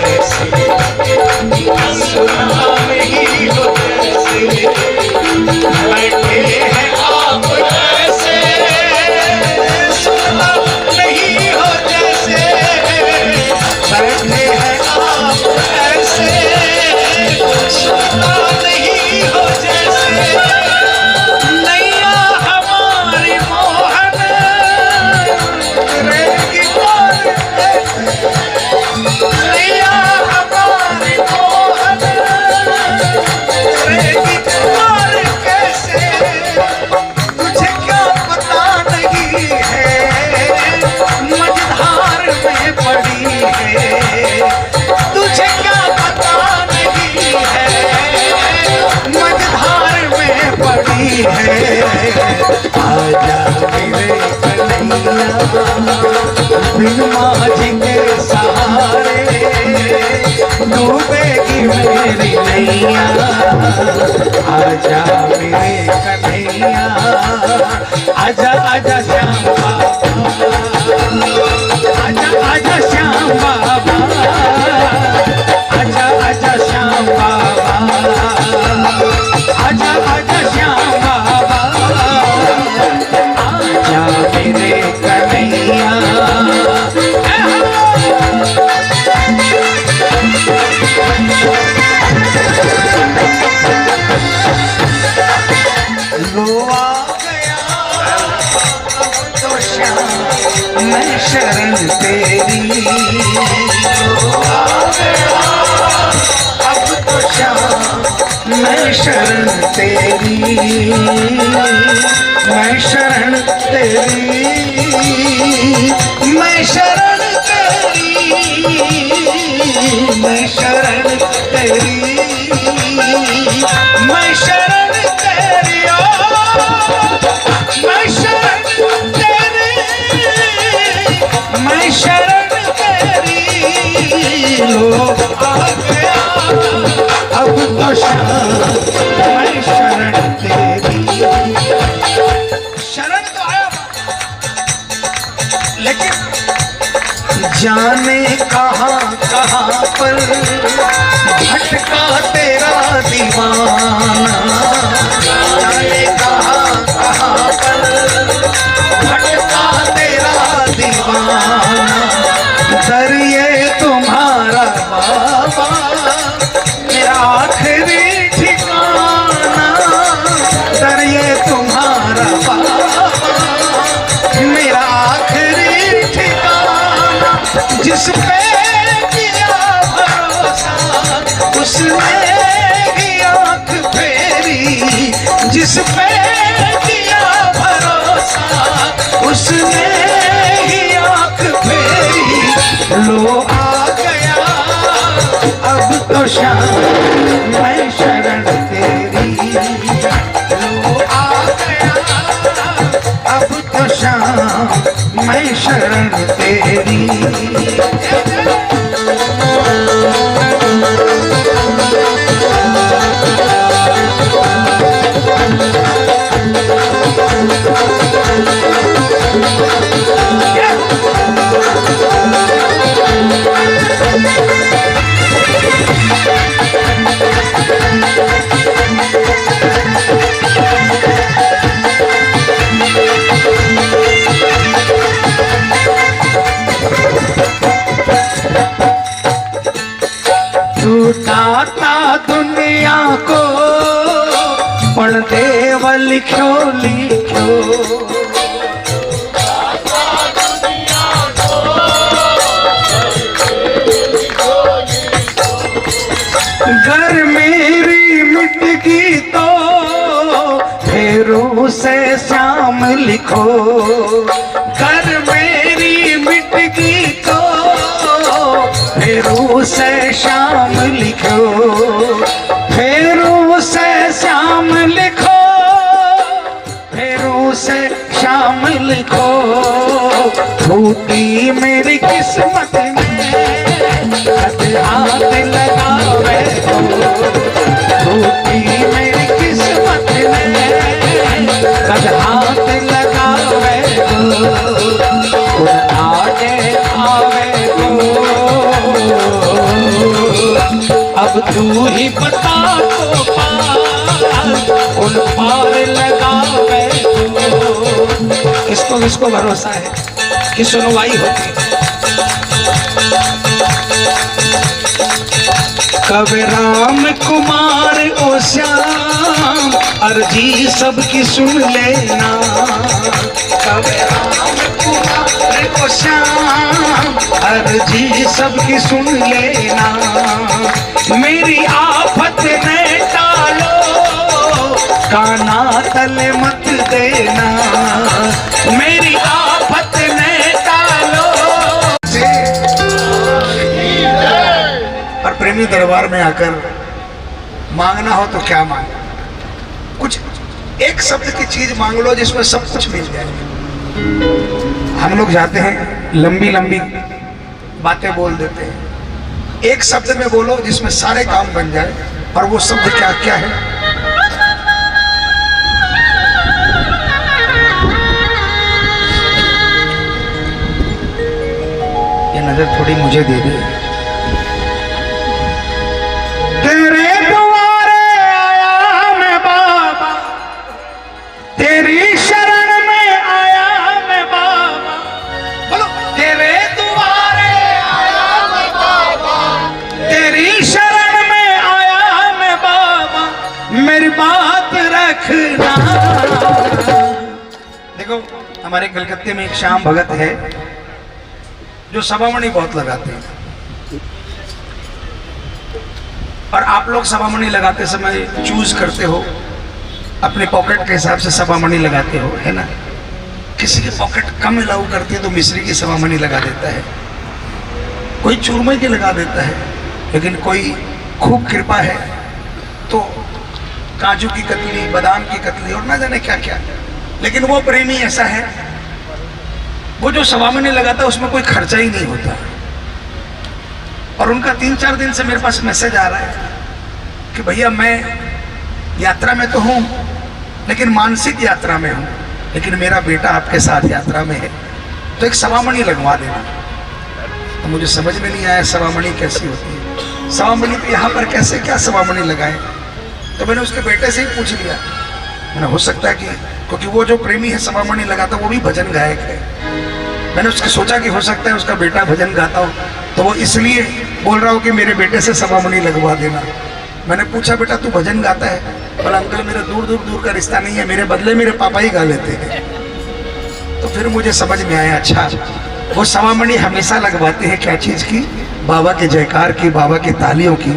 ऐसे सुनता नहीं हो जैसे बैठे हैं आप ऐसे सुनता नहीं हो जैसे बैठे हैं आप ऐसे सुनता नहीं हो जैसे नैया हमारी मोहन रेगी पार नैया हमारी मोहन रेगी पार कैसे तुझे क्या पता नहीं है मझधार में पड़ी है तुझे क्या पता नहीं है मझधार में पड़ी है आजा मेरे कन्हैया बिन माझी के सहारे डूबेगी मेरी नैया आजा मेरे कन्हैया आजा आजा श्याम बाबा आजा आजा श्याम बाबा आजा आजा श्याम बाबा आजा आजा श्याम बाबा आजा मेरे कन्हैया लो आ गया अब तो श्याम मैं शरण तेरी लो आ गया अब तो श्याम मैं शरण तेरी मैं शरण तेरी मैं शरण तेरी मैं शरण तेरी मैं शरण तेरी मैं शरण तेरी मैं शरण तेरी लो आ गया अब तो श्याम मैं शरण तेरी शरण तो आया लेकिन जाने कहाँ कहाँ पर भटका तेरा दीवाना जाने कहाँ कहाँ पर भटका तेरा दीवाना दर ये तुम्हारा बाबा मेरा आखिरी ठिकाना दर ये तुम्हारा बाबा मेरा आखिरी ठिकाना जिस पे किया भरोसा उसने ही आंख फेरी जिस पे किया भरोसा उसने ही आंख फेरी लो आ गया अब तो श्याम मैं शरण तेरी लो आ गया अब तो श्याम मैं शरण तेरी लूटाता दुनिया को पण देव लिखो लिखो लिखो, कर मेरी मिटगी तो फेरू से शाम लिखो, फेरू से शाम लिखो, फेरू से शाम लिखो। फूटी मेरी किस्मत में हाथ लगावे तो, फूटी मेरी किस्मत में हाथ लगावे तो, आगे आवे तो। अब तू ही बता तो पार लगावे तो। किसको भरोसा है कि सुनवाई होगी। कब राम कुमार ओ श्याम अर्जी सबकी सुन लेना, कब राम कुमार ओ श्याम अर्जी सबकी सुन लेना। मेरी आफत ने टालो काना तले मत देना, मेरी आफत ने टालो। और प्रेमी दरबार में आकर मांगना हो तो क्या मांगे, कुछ एक शब्द की चीज मांग लो जिसमें सब कुछ मिल जाए। हम लोग जाते हैं लंबी लंबी बातें बोल देते हैं, एक शब्द में बोलो जिसमें सारे काम बन जाए। और वो शब्द क्या क्या है? ये नजर थोड़ी मुझे दे दे। तेरे द्वारे आया मैं बाबा, तेरी शरण में आया मैं बाबा। बोलो, तेरे द्वारे आया मैं बाबा, तेरी शरण में आया मैं बाबा, मेरी बात रखना। देखो, हमारे कलकत्ते में एक श्याम भगत है जो सभामणि बहुत लगाते हैं, और आप लोग सभामणि लगाते समय चूज करते हो, अपने पॉकेट के हिसाब से सभामणि लगाते हो, है ना। किसी की पॉकेट कम अलाउ करती है तो मिश्री की सभामणि लगा देता है, कोई चूरमे की लगा देता है, लेकिन कोई खूब कृपा है तो काजू की कतली, बादाम की कतली और ना जाने क्या क्या। लेकिन वो प्रेमी ऐसा है, वो जो सभामणि लगाता है उसमें कोई खर्चा ही नहीं होता। और उनका 3-4 दिन से मेरे पास मैसेज आ रहा है कि भैया मैं यात्रा में तो हूँ, लेकिन मानसिक यात्रा में हूँ, लेकिन मेरा बेटा आपके साथ यात्रा में है, तो एक सभामणि लगवा देना। तो मुझे समझ में नहीं आया सभामणि कैसी होती है, सभामणि तो यहाँ पर कैसे क्या सभामणि लगाए। तो मैंने उसके बेटे से ही पूछ लिया, मैंने हो सकता है कि क्योंकि वो जो प्रेमी है सभामणि लगाता वो भी भजन गायक है, मैंने उसके सोचा कि हो सकता है उसका बेटा भजन गाता हो, तो वो इसलिए बोल रहा हो कि मेरे बेटे से सभामणि लगवा देना। मैंने पूछा बेटा तू भजन गाता है? बोला अंकल मेरा दूर दूर दूर का रिश्ता नहीं है, मेरे बदले मेरे पापा ही गा लेते हैं। तो फिर मुझे समझ में आया, अच्छा वो सभामणि हमेशा लगवाते हैं क्या चीज की? बाबा के जयकार की, बाबा की तालियों की।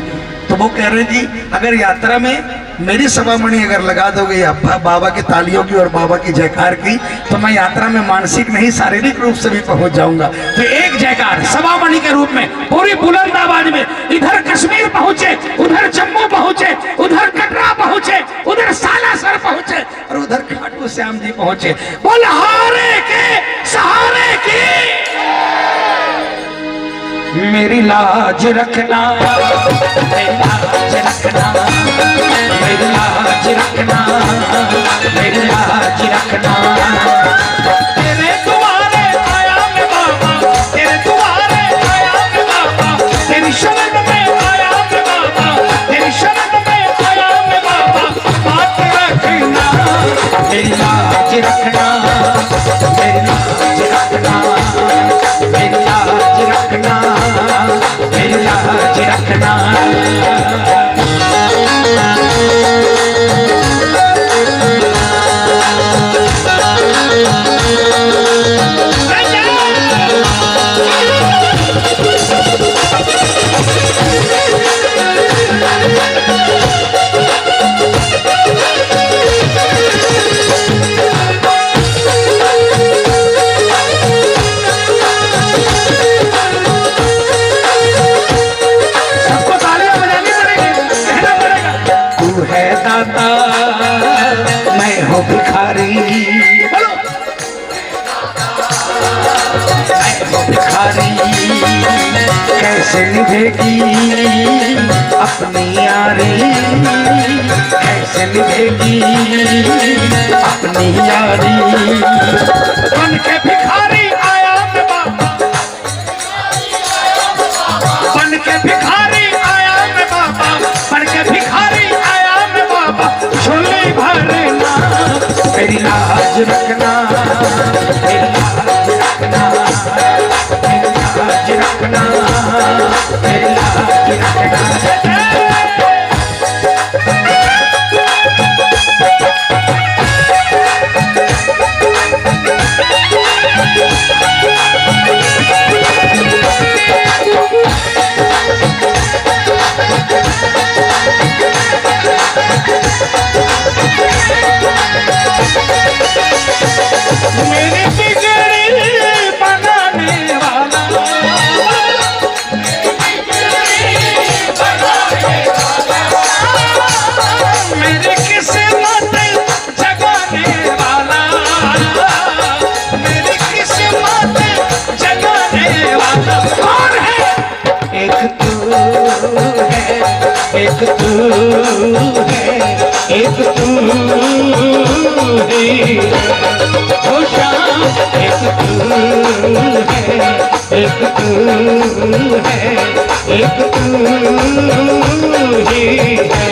तो वो कह रहे हैं कि अगर यात्रा में मेरी सभामणि अगर लगा दोगे या बाबा की तालियों की और बाबा की जयकार की, तो मैं यात्रा में मानसिक नहीं शारीरिक रूप से भी पहुंच जाऊंगा। तो एक जयकार सभामणि के रूप में पूरी बुलंद आवाज में, इधर कश्मीर पहुंचे, उधर जम्मू पहुंचे, उधर कटरा पहुंचे, उधर सालासर पहुंचे और उधर खाटू श्याम जी पहुंचे। बोल हारे के सहारे की मेरी लाज रखना, मेरी लाज रखना, मेरी लाज रखना, मेरी लाज रखना। तेरे दुआरे आया मैं बाबा, तेरे दुआरे आया मैं बाबा, तेरी शरण में आया मैं बाबा, तेरी शरण में आया मैं बाबा, बात रखना, मेरी लाज रखना, मेरी लाज रखना, मेरी लाज रखना, मेरी लाज रखना। भिखारी कैसे निभेगी अपनी यारी, कैसे निभेगी अपनी यारी। बन के भिखारी आया मैं बाबा, बन के भिखारी आया मैं बाबा, बन के भिखारी आया मैं बाबा। झोली भरना मेरी लाज रखना, मेरी लाज रखना, मेरी लाज रखना, मेरी लाज रखना। मेरी बिगड़ी बनाने वाला, मेरी किस्मत जगाने वाला, मेरी किस्मत जगाने वाला कौन है? एक तू है, एक तू है, एक तू है। ओ शाम एक तू है, एक तू है, एक तू ही है।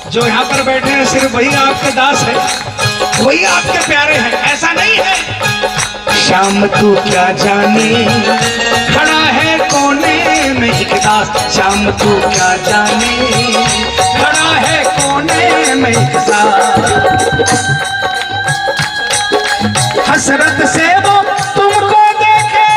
जो यहाँ पर बैठे हैं सिर्फ वही आपके दास है, वही आपके प्यारे हैं, ऐसा नहीं है। शाम तू क्या जाने खड़ा है कोने में एक दास, शाम तू क्या जाने खड़ा है कोने में एक दास। हसरत से वो तुमको देखे,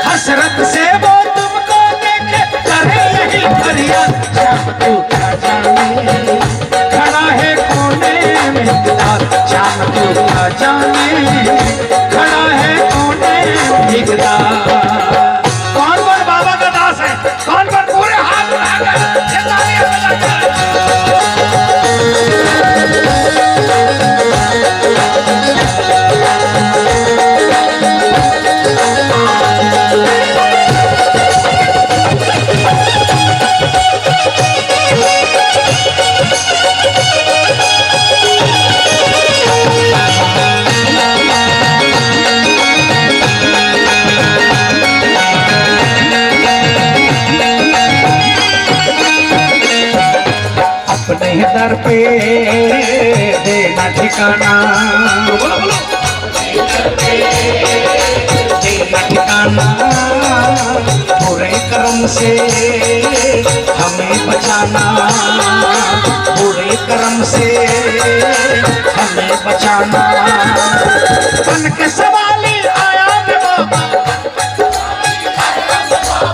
हसरत से वो तुमको देखे करे यही फरियाद। शाम तू क्या जाने खड़ा है कोने में दास, शाम तू क्या जाने खड़ा है कोने में दास। कौन कौन बाबा का दास है? कौन कौन पूरे हाथ उठाकर ये तालियां बजाकर। अपने दर पे देना ठिकाना, बोलो बोलो, देना ठिकाना। बुरे कर्म से हमें बचाना, बुरे कर्म से हमें बचाना। बन के सवाली आया मैं बाबा,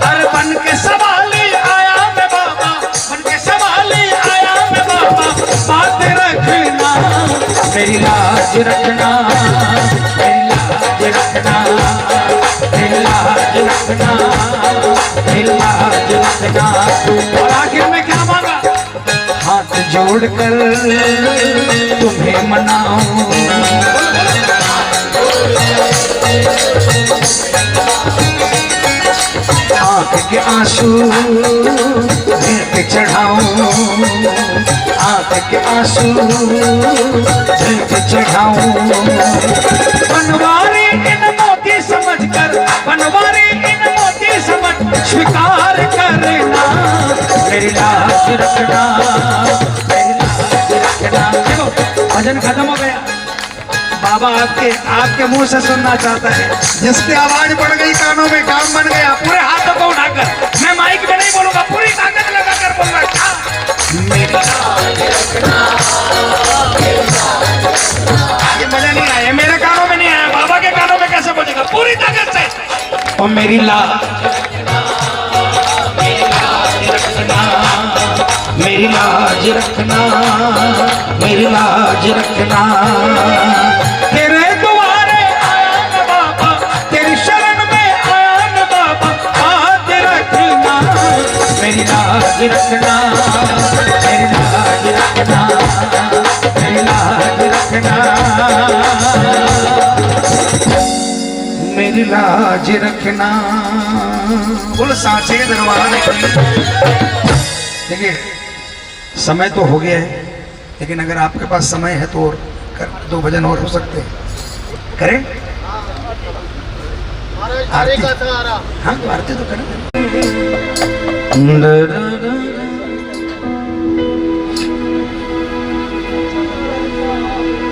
अरे बन के सवाली आया मैं बाबा, बन के सवाली आया मैं बाबा। बात रखना मेरी लाज रखना, मेरी लाज रखना, मेरी लाज रखना, मेरी लाज रखना। और आखिर में क्या मांगा? हाथ जोड़कर तुम्हें मनाऊं, आंख के आंसू दिल पे चढ़ाऊं, आंख के आंसू दिल पे चढ़ाऊं। बनवारी इन मोती समझकर, बनवारी इन मोती समझ स्वीकार करना मेरी लाज रखना, मेरी लाज रखना। देखो भजन खत्म हो गया, बाबा आपके मुंह से सुनना चाहता है। जिसकी आवाज बढ़ गई कानों में, काम बन गया। पूरे हाथों को उठाकर, मैं माइक में नहीं बोलूंगा, पूरी ताकत लगाकर बोलूंगा। ये मजा नहीं आया, मेरे कानों में नहीं आया, बाबा के कानों में कैसे बजेगा? पूरी ताकत से। और मेरी लाज रखना, मेरी लाज रखना, मेरी लाज लाज रखना, तेरे द्वारे आया न बाबा, तेरी शरण में आया न बाबा, लाज रखना, मेरी लाज रखना, मेरी लाज रखना, मेरी लाज रखना, मेरी लाज रखना। बोल सांचे दरबार की। देखिए समय तो हो गया है, लेकिन अगर आपके पास समय है तो और कर 2 भजन और हो सकते हैं, करें? आरती हाँ तो आरती तो करें।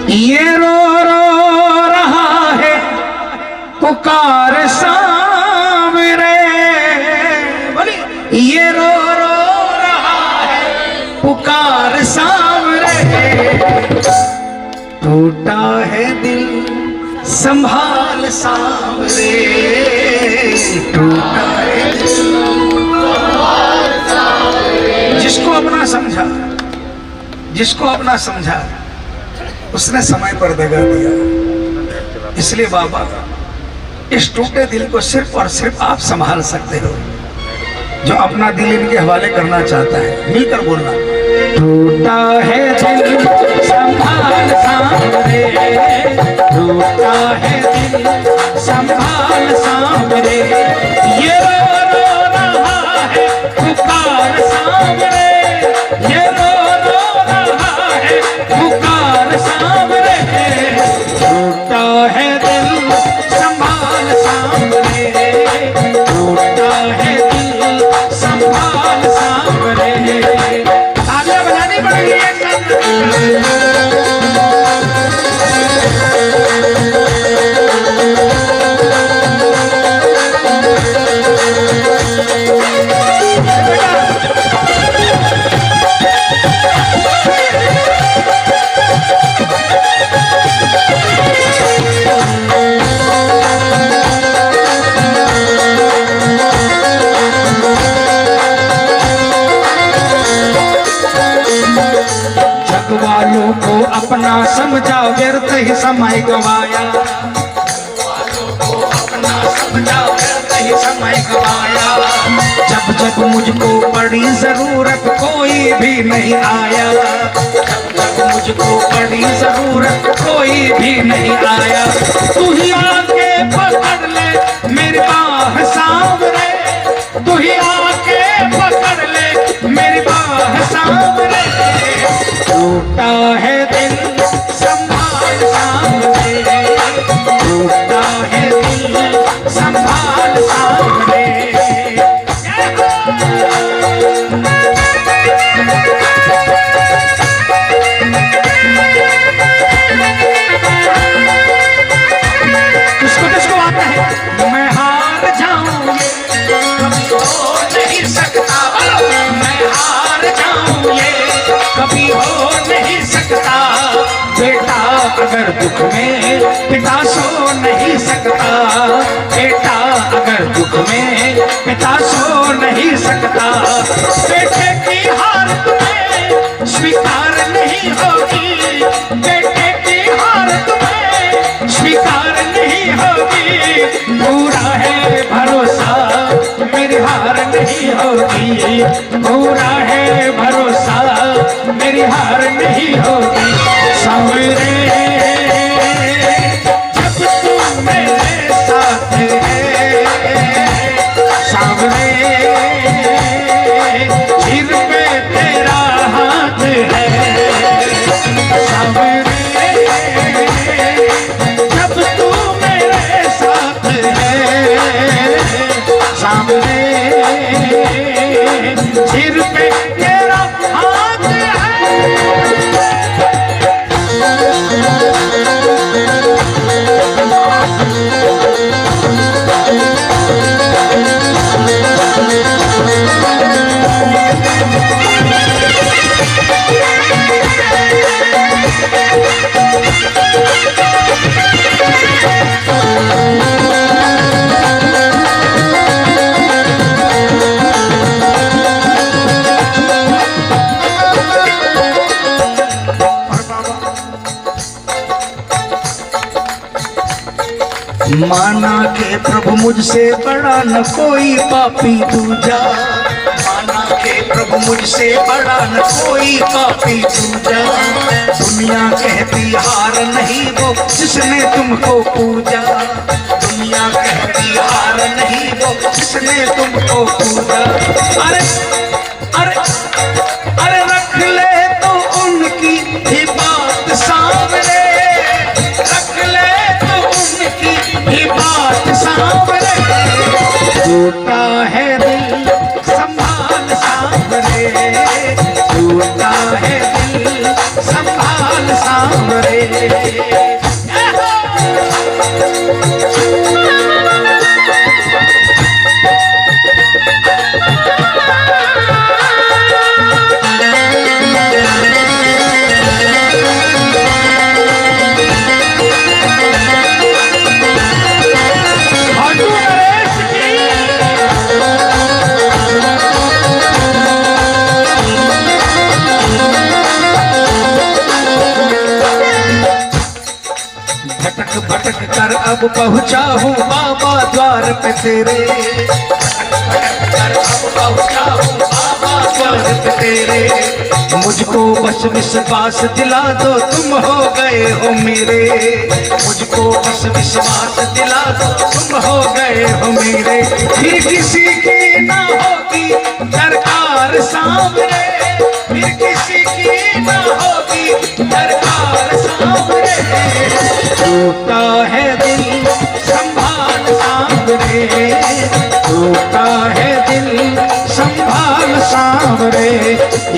ये रो रहा है पुकार सामने, बोली ये रो रहा है पुकार सामने, टूटा है दिल संभाल सामने, टूटा है दिल संभाल सामने। जिसको अपना समझा, जिसको अपना समझा उसने समय पर दगा दिया। इसलिए बाबा इस टूटे दिल को सिर्फ और सिर्फ आप संभाल सकते हो। जो अपना दिल इनके हवाले करना चाहता है मिलकर बोलना, टूटा है दिल संभाल सामने, टूटा है दिल संभाल सामने, ये रो रहा है पुकार सामने, ये रो रहा है पुकार सामने, टूटा है दिल संभाल सामने, टूटा है दिल संभाल सामने। तालियां बजानी पड़ेगी एक साथ। वालों को अपना समझा, व्यर्थ ही समय गवाया, वालों को अपना समझा, व्यर्थ ही समय गवाया, जब जब मुझको पड़ी जरूरत कोई भी नहीं आया, जब जब मुझको पड़ी जरूरत कोई भी नहीं आया, तू ही आके पकड़ ले मेरी बाह सामने, तू ही आके पकड़ ले मेरी बाह सामने, टूटा है दिल संभाल सामने, टूटा है दिल संभाल सामने। किसको किसको आता है? मैं हार जाऊंगी कभी हो नहीं सकता, मैं हार जाऊंगी कभी हो नहीं सकता, बेटा अगर दुख में पिता सो नहीं सकता, बेटा अगर दुख में पिता सो नहीं सकता, बेटे की हार तुम्हें स्वीकार नहीं होगी, बेटे की हार तुम्हें स्वीकार नहीं होगी, पूरा है भरोसा मेरी हार नहीं होगी, पूरा है भरोसा मेरी हार नहीं होगी, सावरे जब तू मेरे साथ है, सावरे माना के प्रभु मुझसे बड़ा न कोई पापी दूजा, माना के प्रभु मुझसे बड़ा न कोई पापी दूजा। दुनिया कहती हार नहीं वो जिसने तुमको पूजा, दुनिया कहती हार नहीं वो जिसने तुमको पूजा। अरे अरे अरे रख ले तो उनकी ही बात सामने, रख ले तो उनकी ही बात सामने। टूटा है दिल संभाल सामने, टूटा है दिल संभाल सामने। भटक कर अब पहुंचा हूँ बाबा द्वार पे तेरे, भटक कर अब पहुंचा हूँ बाबा द्वार पे तेरे। मुझको बस विश्वास दिला दो तुम हो गए हो मेरे, मुझको बस विश्वास दिला दो तुम हो गए हो मेरे। फिर किसी की ना होगी दरकार सामने, फिर किसी की ना होगी दरकार सामने। टूटा है दिल संभाल सामने, टूटा है दिल संभाल सामने।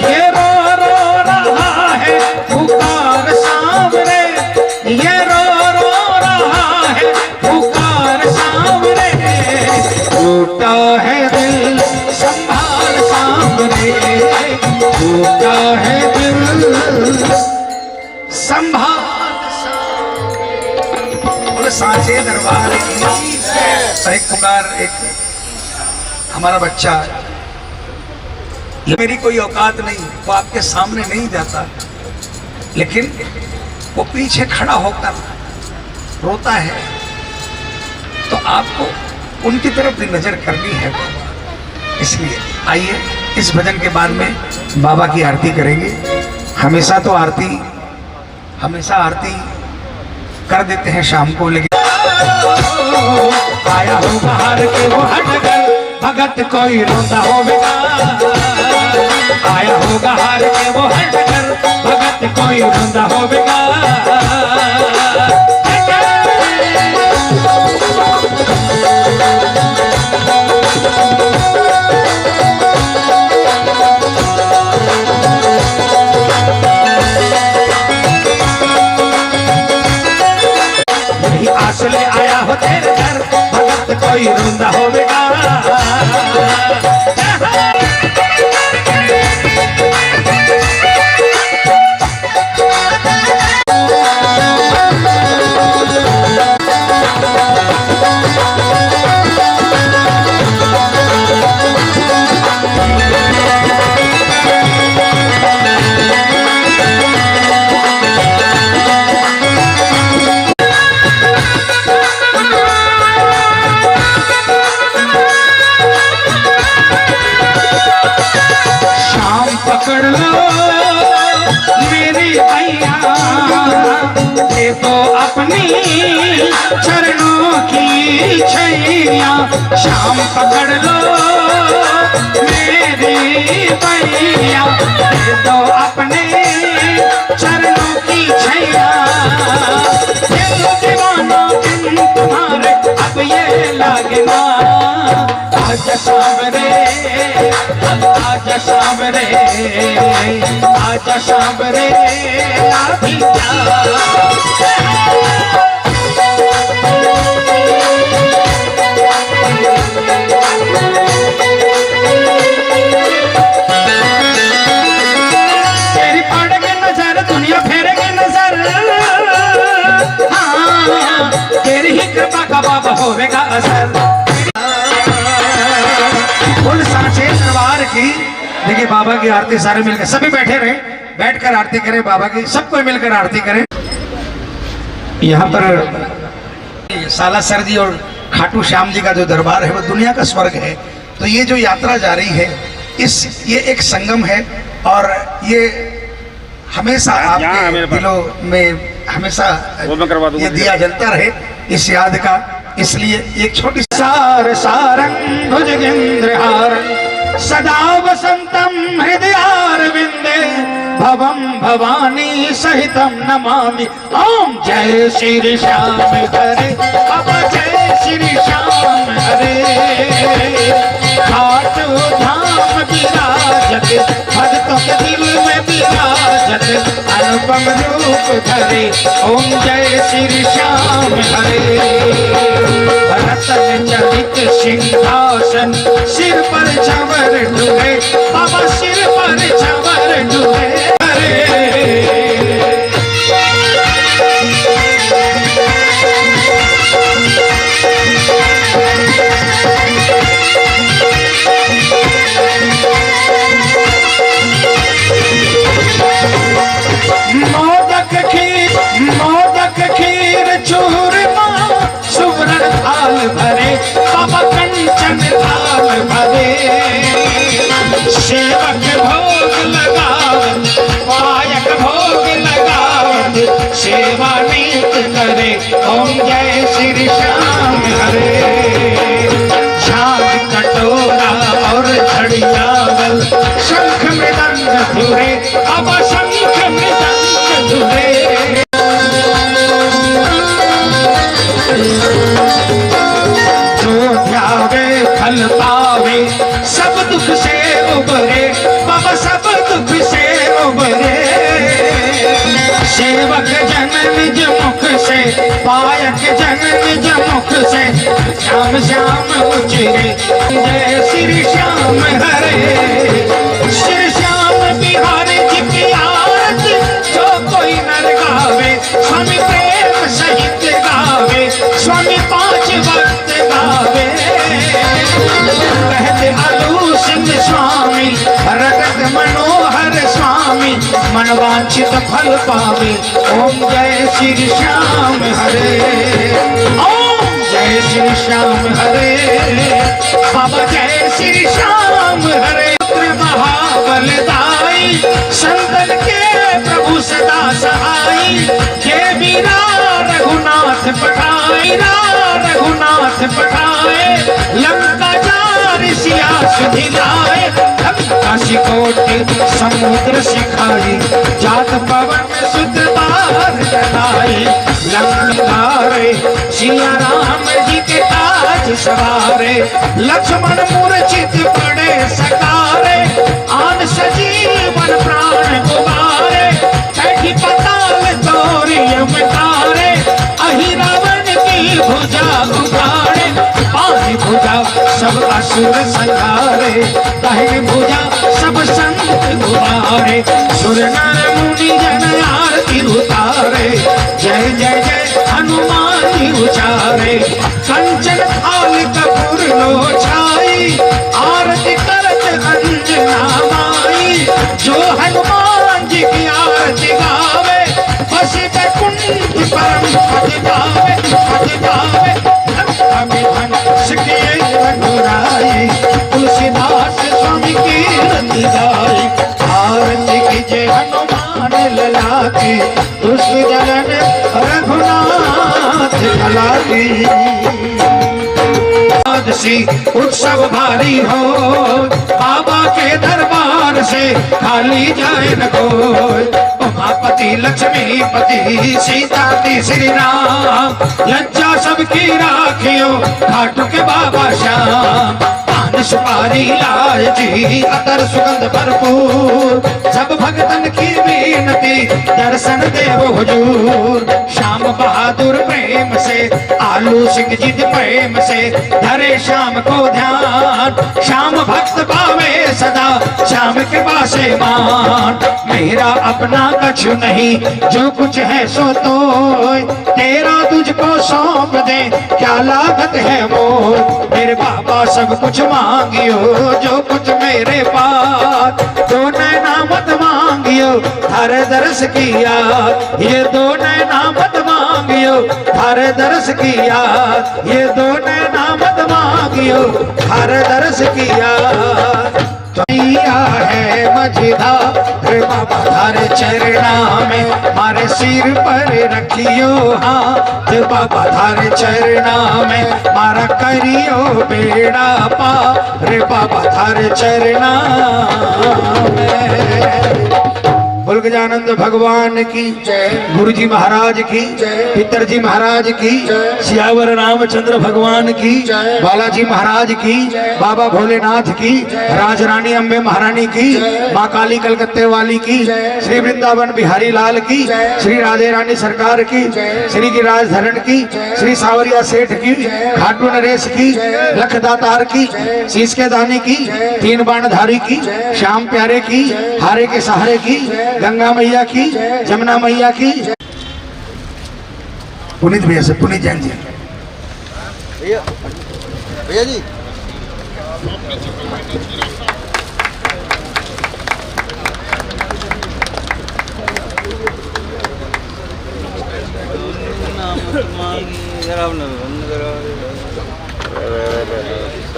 ये रो रो रहा है पुकार सामने, ये रो रो रहा है पुकार सामने। टूटा है दिल संभाल सामने, टूटा है दिल संभाल सांचे दरबार की। एक पुकार, एक हमारा बच्चा, ये मेरी कोई औकात नहीं, वो आपके सामने नहीं जाता, लेकिन वो पीछे खड़ा होकर रोता है, तो आपको उनकी तरफ भी नजर करनी है। इसलिए आइए इस भजन के बाद में बाबा की आरती करेंगे। हमेशा तो हमेशा आरती कर देते हैं शाम को, लेकिन आया हो बाहर के वो हटकर भगत कोई रोंदा होगा, आया होगा हार के वो हटकर भगत कोई रोंदा होगा। आस ले आया हो तेरे घर भगत कोई रोंदा होगा। पकड़ लो मेरी भैया, ये तो अपनी चरणों की छैया। शाम पकड़ लो मेरी भैया, ये तो अपने चरणों की छैया। ये तो दीवाना बिन तुम्हारे अब ये लगना, आज सामने आजा सामने, आजा सामने अभी तेरी पड़ेगी नजर, दुनिया फेरेगी नजर, हाँ तेरी ही कृपा का बाबा होगा असर। फुल सांचे दरबार की। देखिए बाबा की आरती सारे मिलकर, सभी बैठे रहे, बैठकर आरती करें बाबा की, सबको मिलकर आरती करें। यहाँ पर सालासर जी और खाटू श्याम जी का जो दरबार है वो दुनिया का स्वर्ग है। तो ये जो यात्रा जा रही है ये एक संगम है और ये हमेशा आपके दिलों में हमेशा ये दिया जलता रहे इस याद का। इसलिए एक छोटी सार सारंग भुजगेंद्रहारं सदा वसंतम हृदयारविंदे भवम भवानी सहितम नमामि। ओम जय श्री श्याम हरे अब जय श्री श्याम हरे। खाटू धाम विराजत भक्तों के दिल में विराजत अनुपम रूप धरे। ओम जय श्री श्याम हरे। रतन चलित सिंहासन सिर पर चंवर ढूंढे बाबा सिर पर चंवर ढूंढे। मोदक खीर चूरमा सुवर्ण थाल भरे बाबा कंचन थाल भरे। सेवक भोग लगावत पायक भोग लगावत सेवा नीत करे। ओम जय श्री श्याम हरे। झाग कटोरा और घड़ियावल शंख मृदंग धुरे अब शंख मृदंग धुरे। फल पावे सब दुख से उबरे बाबा सब दुख से उबरे। सेवक जन निज मुख से पायक जन निज मुख से श्याम श्याम उचरे। जय श्री श्याम हरे। श्री श्याम बिहारी जी की आरती जो कोई नर गावे स्वामी प्रेम सहित गावे स्वामी 5 वक्त गावे। कहते आलू सिंह स्वामी रगत मनोहर स्वामी मनवांछित फल पावे। ओम जय श्री श्याम हरे। ओम जय श्री श्याम हरे। बाबा जय श्री श्याम हरे। महाबलदाई संतन के प्रभु सदा सहाई के वीरा रघुनाथ पठाए रघुनाथ पठाए लंका सिया सुधि लाए। काशी कोटि समुद्र सिखाई जात पवन सुत बार जलाए। लंकारे सिया राम जी के ताज सवारे लक्ष्मण मूर्छित पड़े सकारे। आन सजीवन प्राण उबारे बैठी पताल तोरी उतारे। अहि रावण की भुजा उखाड़े बाई भुजा सब असुर संहारे दाहिनी भुजा सब संत गुबारे। सुर नर मुनि जन आरती उतारे जय जय जय हनुमान जी उचारे। कंचन थाल कपूर लो छाई आरती करत अंजना माई। जो हनुमान जी की आरती गावे बस बैकुंठ परम पद पावे पद पावे। तुलसीदास स्वामी की रति गाई आरती कीजिए हनुमान लला की। तुलसी जलन रघुनाथ लला की। उत्सव भारी हो बाबा के दरबार से खाली जाए न कोई। उमापति लक्ष्मीपति सीतापति श्री राम लज्जा सबकी राखियो खाटू के बाबा श्याम। पान सुपारी लाल जी अतर सुगंध भरपूर सब भगतन की विनती दर्शन देव हुजूर। श्याम बहादुर प्रेम से आलू सिंह जी प्रेम से धरे श्याम को ध्यान। श्याम भक्त पावे सदा श्याम के पासे मान। मेरा अपना कछु नहीं जो कुछ है सो तो तेरा तुझको सौंप दे क्या लागत है वो। मेरे बाबा सब कुछ मांगियो जो कुछ मेरे पास। दो नैना मत मांगियो हर दर्श किया ये दो नैना मत मांगियो हर दर्श किया ये दो नैना मत मांगियो हर दर्श किया मैया है मझधार बाबा थारे चरणा में मारे सिर पर रखियो हाथ बाबा थारे चरणा में मारा करियो बेड़ा पार बाबा थारे चरणा में। बोल गजानंद भगवान की जय, गुरु जी महाराज की जय, पितरजी महाराज की जय, सियावर रामचंद्र भगवान की जय, बालाजी महाराज की जय, बाबा भोलेनाथ की जय, राजरानी अम्बे महारानी की जय, माँ काली कलकत्ते वाली की जय, श्री वृंदावन बिहारी लाल की जय, श्री राधे रानी सरकार की जय, श्री गिरिराज धरण की जय, श्री सावरिया सेठ की जय, खाटू नरेश की जय, लख दातार की जय, शीश के दानी की जय, तीन बाणधारी की जय, श्याम प्यारे की जय, हारे के सहारे की जय, गंगा मैया की जमुना मैया की। पुनीत भैया से पुनीत जैन जी भैया जी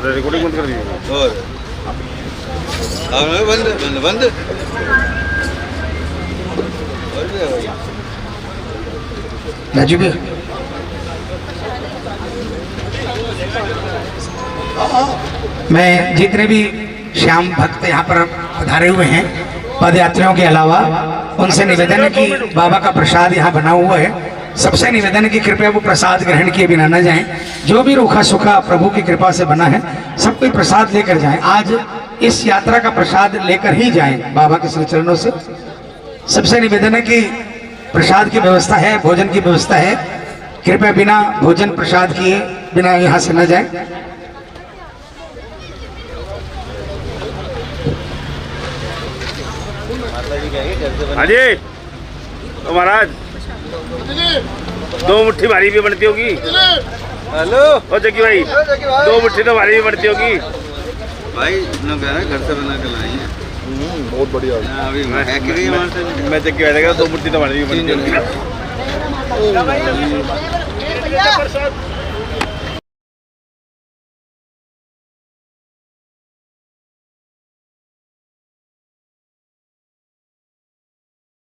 रिकॉर्डिंग बंद कर दी और बंद बंद बंद राजू भैया मैं जितने भी श्याम भक्त यहाँ पर पधारे हुए हैं पद यात्रियों के अलावा उनसे निवेदन है कि बाबा का प्रसाद यहाँ बना हुआ है। सबसे निवेदन है कि कृपया वो प्रसाद ग्रहण किए बिना न जाएं। जो भी रूखा सूखा प्रभु की कृपा से बना है सब कोई प्रसाद लेकर जाएं। आज इस यात्रा का प्रसाद लेकर ही जाएं बाबा के श्री चरणों से। सबसे निवेदन है कि प्रसाद की व्यवस्था है, भोजन की व्यवस्था है, कृपया बिना भोजन प्रसाद किए बिना यहाँ से न जाएं। अजय तो महाराज 2 मुट्ठी भारी भी बनती होगी। हेलो और जग्गी भाई 2 मुट्ठी तो भारी भी बनती होगी भाई ना घर से बना के लाई है। बहुत बढ़िया। अभी मैं जग्गी भाई देगा 2 मुट्ठी तो भारी भी बनती होगी।